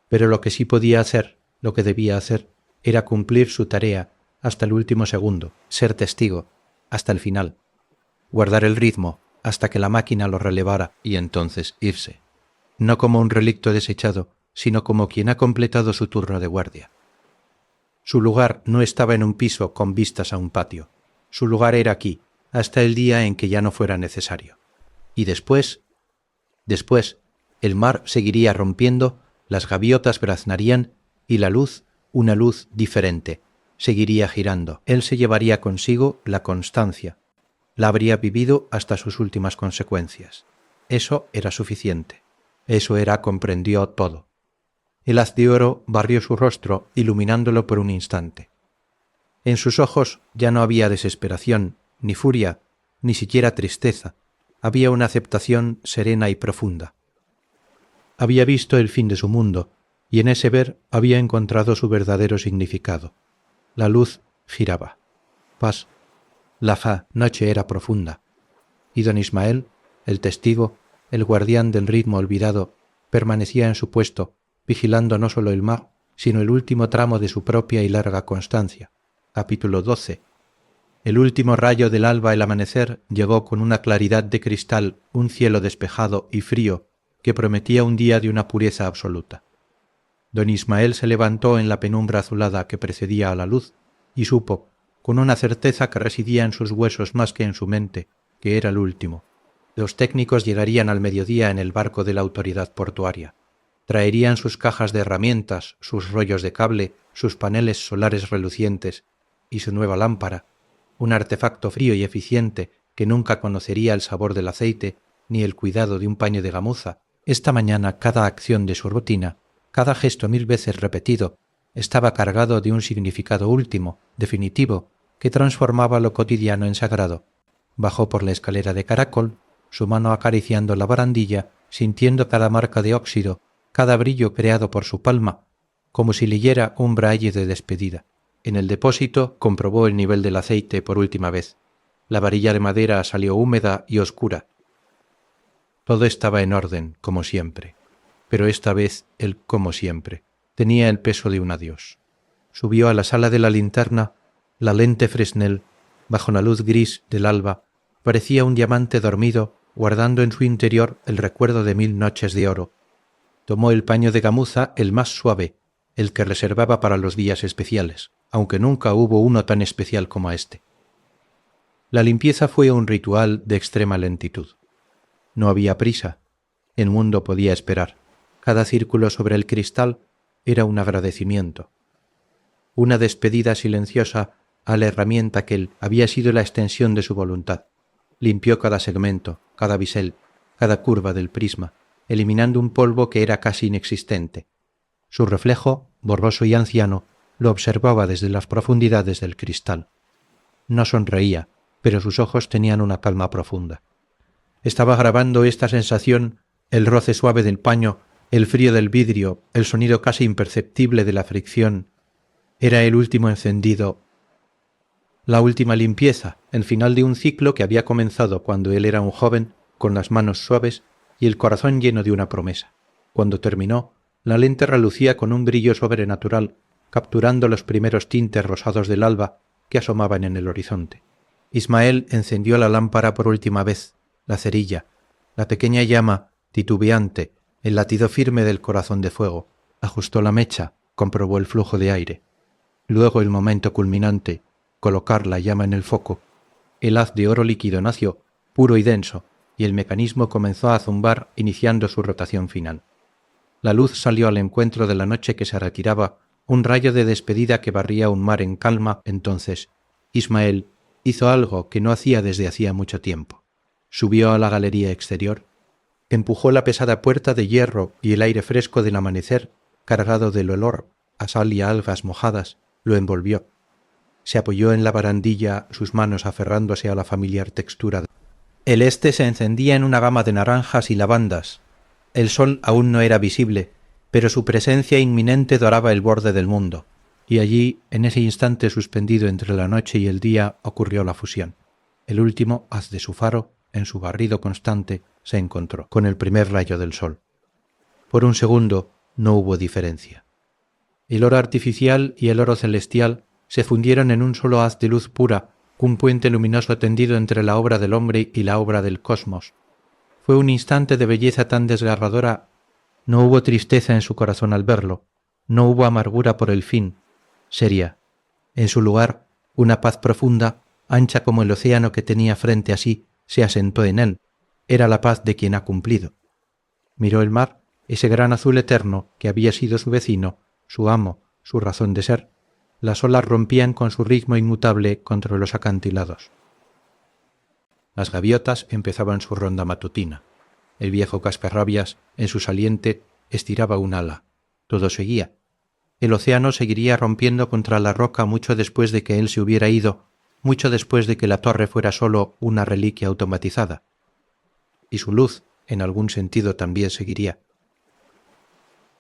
Speaker 1: Pero lo que sí podía hacer, lo que debía hacer, era cumplir su tarea hasta el último segundo, ser testigo, hasta el final, guardar el ritmo hasta que la máquina lo relevara y entonces irse. No como un relicto desechado, sino como quien ha completado su turno de guardia. Su lugar no estaba en un piso con vistas a un patio. Su lugar era aquí, hasta el día en que ya no fuera necesario. Y después, el mar seguiría rompiendo, las gaviotas graznarían y la luz, una luz diferente, seguiría girando. Él se llevaría consigo la constancia. La habría vivido hasta sus últimas consecuencias. Eso era suficiente. Eso era comprendió todo. El haz de oro barrió su rostro, iluminándolo por un instante. En sus ojos ya no había desesperación, ni furia, ni siquiera tristeza. Había una aceptación serena y profunda. Había visto el fin de su mundo, y en ese ver había encontrado su verdadero significado. La luz giraba. Paz. La noche era profunda. Y don Ismael, el testigo, el guardián del ritmo olvidado, permanecía en su puesto, vigilando no solo el mar, sino el último tramo de su propia y larga constancia. Capítulo 12. El último rayo del alba al amanecer llegó con una claridad de cristal, un cielo despejado y frío que prometía un día de una pureza absoluta. Don Ismael se levantó en la penumbra azulada que precedía a la luz y supo, con una certeza que residía en sus huesos más que en su mente, que era el último. Los técnicos llegarían al mediodía en el barco de la autoridad portuaria. Traerían sus cajas de herramientas, sus rollos de cable, sus paneles solares relucientes y su nueva lámpara, un artefacto frío y eficiente que nunca conocería el sabor del aceite ni el cuidado de un paño de gamuza. Esta mañana cada acción de su rutina, cada gesto 1000 veces repetido, estaba cargado de un significado último, definitivo, que transformaba lo cotidiano en sagrado. Bajó por la escalera de caracol, su mano acariciando la barandilla, sintiendo cada marca de óxido, cada brillo creado por su palma, como si leyera un braille de despedida. En el depósito comprobó el nivel del aceite por última vez. La varilla de madera salió húmeda y oscura. Todo estaba en orden, como siempre. Pero esta vez el como siempre tenía el peso de un adiós. Subió a la sala de la linterna. La lente Fresnel, bajo la luz gris del alba, parecía un diamante dormido, guardando en su interior el recuerdo de 1000 noches de oro. Tomó el paño de gamuza, el más suave, el que reservaba para los días especiales, aunque nunca hubo uno tan especial como este. La limpieza fue un ritual de extrema lentitud. No había prisa. El mundo podía esperar. Cada círculo sobre el cristal era un agradecimiento. Una despedida silenciosa a la herramienta que él había sido la extensión de su voluntad. Limpió cada segmento, cada bisel, cada curva del prisma. eliminando un polvo que era casi inexistente. Su reflejo, borroso y anciano, lo observaba desde las profundidades del cristal. No sonreía, pero sus ojos tenían una calma profunda. Estaba grabando esta sensación, el roce suave del paño, el frío del vidrio, el sonido casi imperceptible de la fricción. Era el último encendido, la última limpieza, el final de un ciclo que había comenzado cuando él era un joven, con las manos suaves y el corazón lleno de una promesa. Cuando terminó, la lente relucía con un brillo sobrenatural, capturando los primeros tintes rosados del alba que asomaban en el horizonte. Ismael encendió la lámpara por última vez, la cerilla, la pequeña llama, titubeante, el latido firme del corazón de fuego, ajustó la mecha, comprobó el flujo de aire. Luego el momento culminante, colocar la llama en el foco. El haz de oro líquido nació, puro y denso, y el mecanismo comenzó a zumbar iniciando su rotación final. La luz salió al encuentro de la noche que se retiraba, un rayo de despedida que barría un mar en calma. Entonces, Ismael hizo algo que no hacía desde hacía mucho tiempo. Subió a la galería exterior, empujó la pesada puerta de hierro y el aire fresco del amanecer, cargado del olor a sal y a algas mojadas, lo envolvió. Se apoyó en la barandilla, sus manos aferrándose a la familiar textura. El este se encendía en una gama de naranjas y lavandas. El sol aún no era visible, pero su presencia inminente doraba el borde del mundo, y allí, en ese instante suspendido entre la noche y el día, ocurrió la fusión. El último haz de su faro, en su barrido constante, se encontró con el primer rayo del sol. Por un segundo no hubo diferencia. El oro artificial y el oro celestial se fundieron en un solo haz de luz pura, un puente luminoso tendido entre la obra del hombre y la obra del cosmos. Fue un instante de belleza tan desgarradora. No hubo tristeza en su corazón al verlo, no hubo amargura por el fin. Seria. En su lugar, una paz profunda, ancha como el océano que tenía frente a sí, se asentó en él. Era la paz de quien ha cumplido. Miró el mar, ese gran azul eterno que había sido su vecino, su amo, su razón de ser. Las olas rompían con su ritmo inmutable contra los acantilados. Las gaviotas empezaban su ronda matutina. El viejo cascarrabias, en su saliente, estiraba un ala. Todo seguía. El océano seguiría rompiendo contra la roca mucho después de que él se hubiera ido, mucho después de que la torre fuera solo una reliquia automatizada. Y su luz, en algún sentido, también seguiría.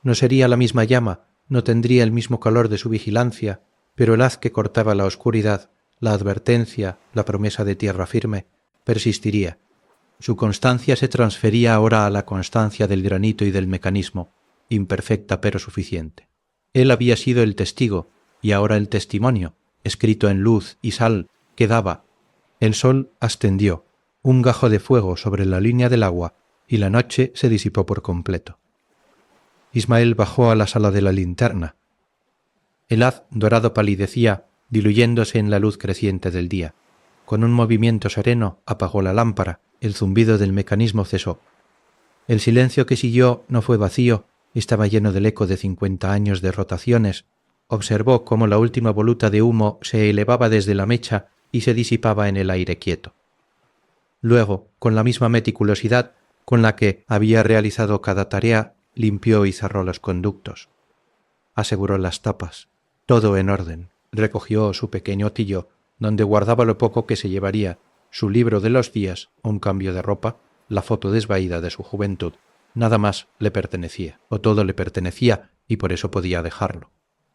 Speaker 1: No sería la misma llama, no tendría el mismo calor de su vigilancia, pero el haz que cortaba la oscuridad, la advertencia, la promesa de tierra firme, persistiría. Su constancia se transfería ahora a la constancia del granito y del mecanismo, imperfecta pero suficiente. Él había sido el testigo, y ahora el testimonio, escrito en luz y sal, quedaba. El sol ascendió, un gajo de fuego sobre la línea del agua, y la noche se disipó por completo. Ismael bajó a la sala de la linterna. El haz dorado palidecía, diluyéndose en la luz creciente del día. Con un movimiento sereno apagó la lámpara, el zumbido del mecanismo cesó. El silencio que siguió no fue vacío, estaba lleno del eco de 50 años de rotaciones. Observó cómo la última voluta de humo se elevaba desde la mecha y se disipaba en el aire quieto. Luego, con la misma meticulosidad con la que había realizado cada tarea, limpió y cerró los conductos. Aseguró las tapas, todo en orden. Recogió su pequeño tillo, donde guardaba lo poco que se llevaría, su libro de los días, un cambio de ropa, la foto desvaída de su juventud. Nada más le pertenecía, o todo le pertenecía, y por eso podía dejarlo.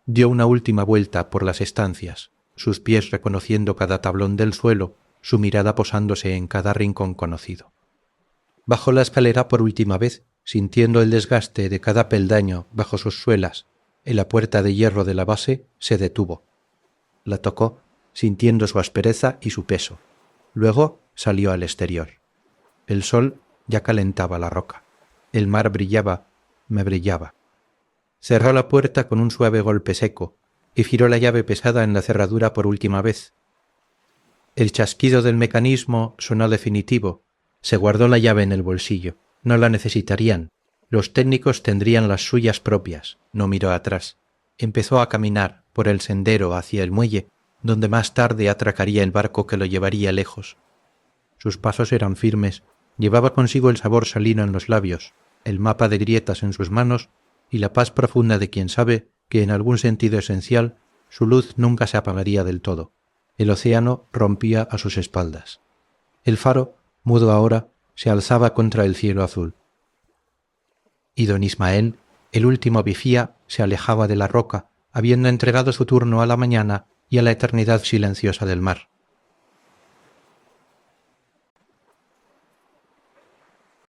Speaker 1: Dio una última vuelta por las estancias, sus pies reconociendo cada tablón del suelo, su mirada posándose en cada rincón conocido. Bajó la escalera por última vez, sintiendo el desgaste de cada peldaño bajo sus suelas. En la puerta de hierro de la base se detuvo. La tocó, sintiendo su aspereza y su peso. Luego salió al exterior. El sol ya calentaba la roca. El mar brillaba, me brillaba. Cerró la puerta con un suave golpe seco y giró la llave pesada en la cerradura por última vez. El chasquido del mecanismo sonó definitivo. Se guardó la llave en el bolsillo. No la necesitarían. Los técnicos tendrían las suyas propias. No miró atrás. Empezó a caminar por el sendero hacia el muelle, donde más tarde atracaría el barco que lo llevaría lejos. Sus pasos eran firmes. Llevaba consigo el sabor salino en los labios. el mapa de grietas en sus manos y la paz profunda de quien sabe que en algún sentido esencial su luz nunca se apagaría del todo. El océano rompía a sus espaldas. El faro, mudo ahora, se alzaba contra el cielo azul. Y don Ismael, el último vigía, se alejaba de la roca, habiendo entregado su turno a la mañana y a la eternidad silenciosa del mar.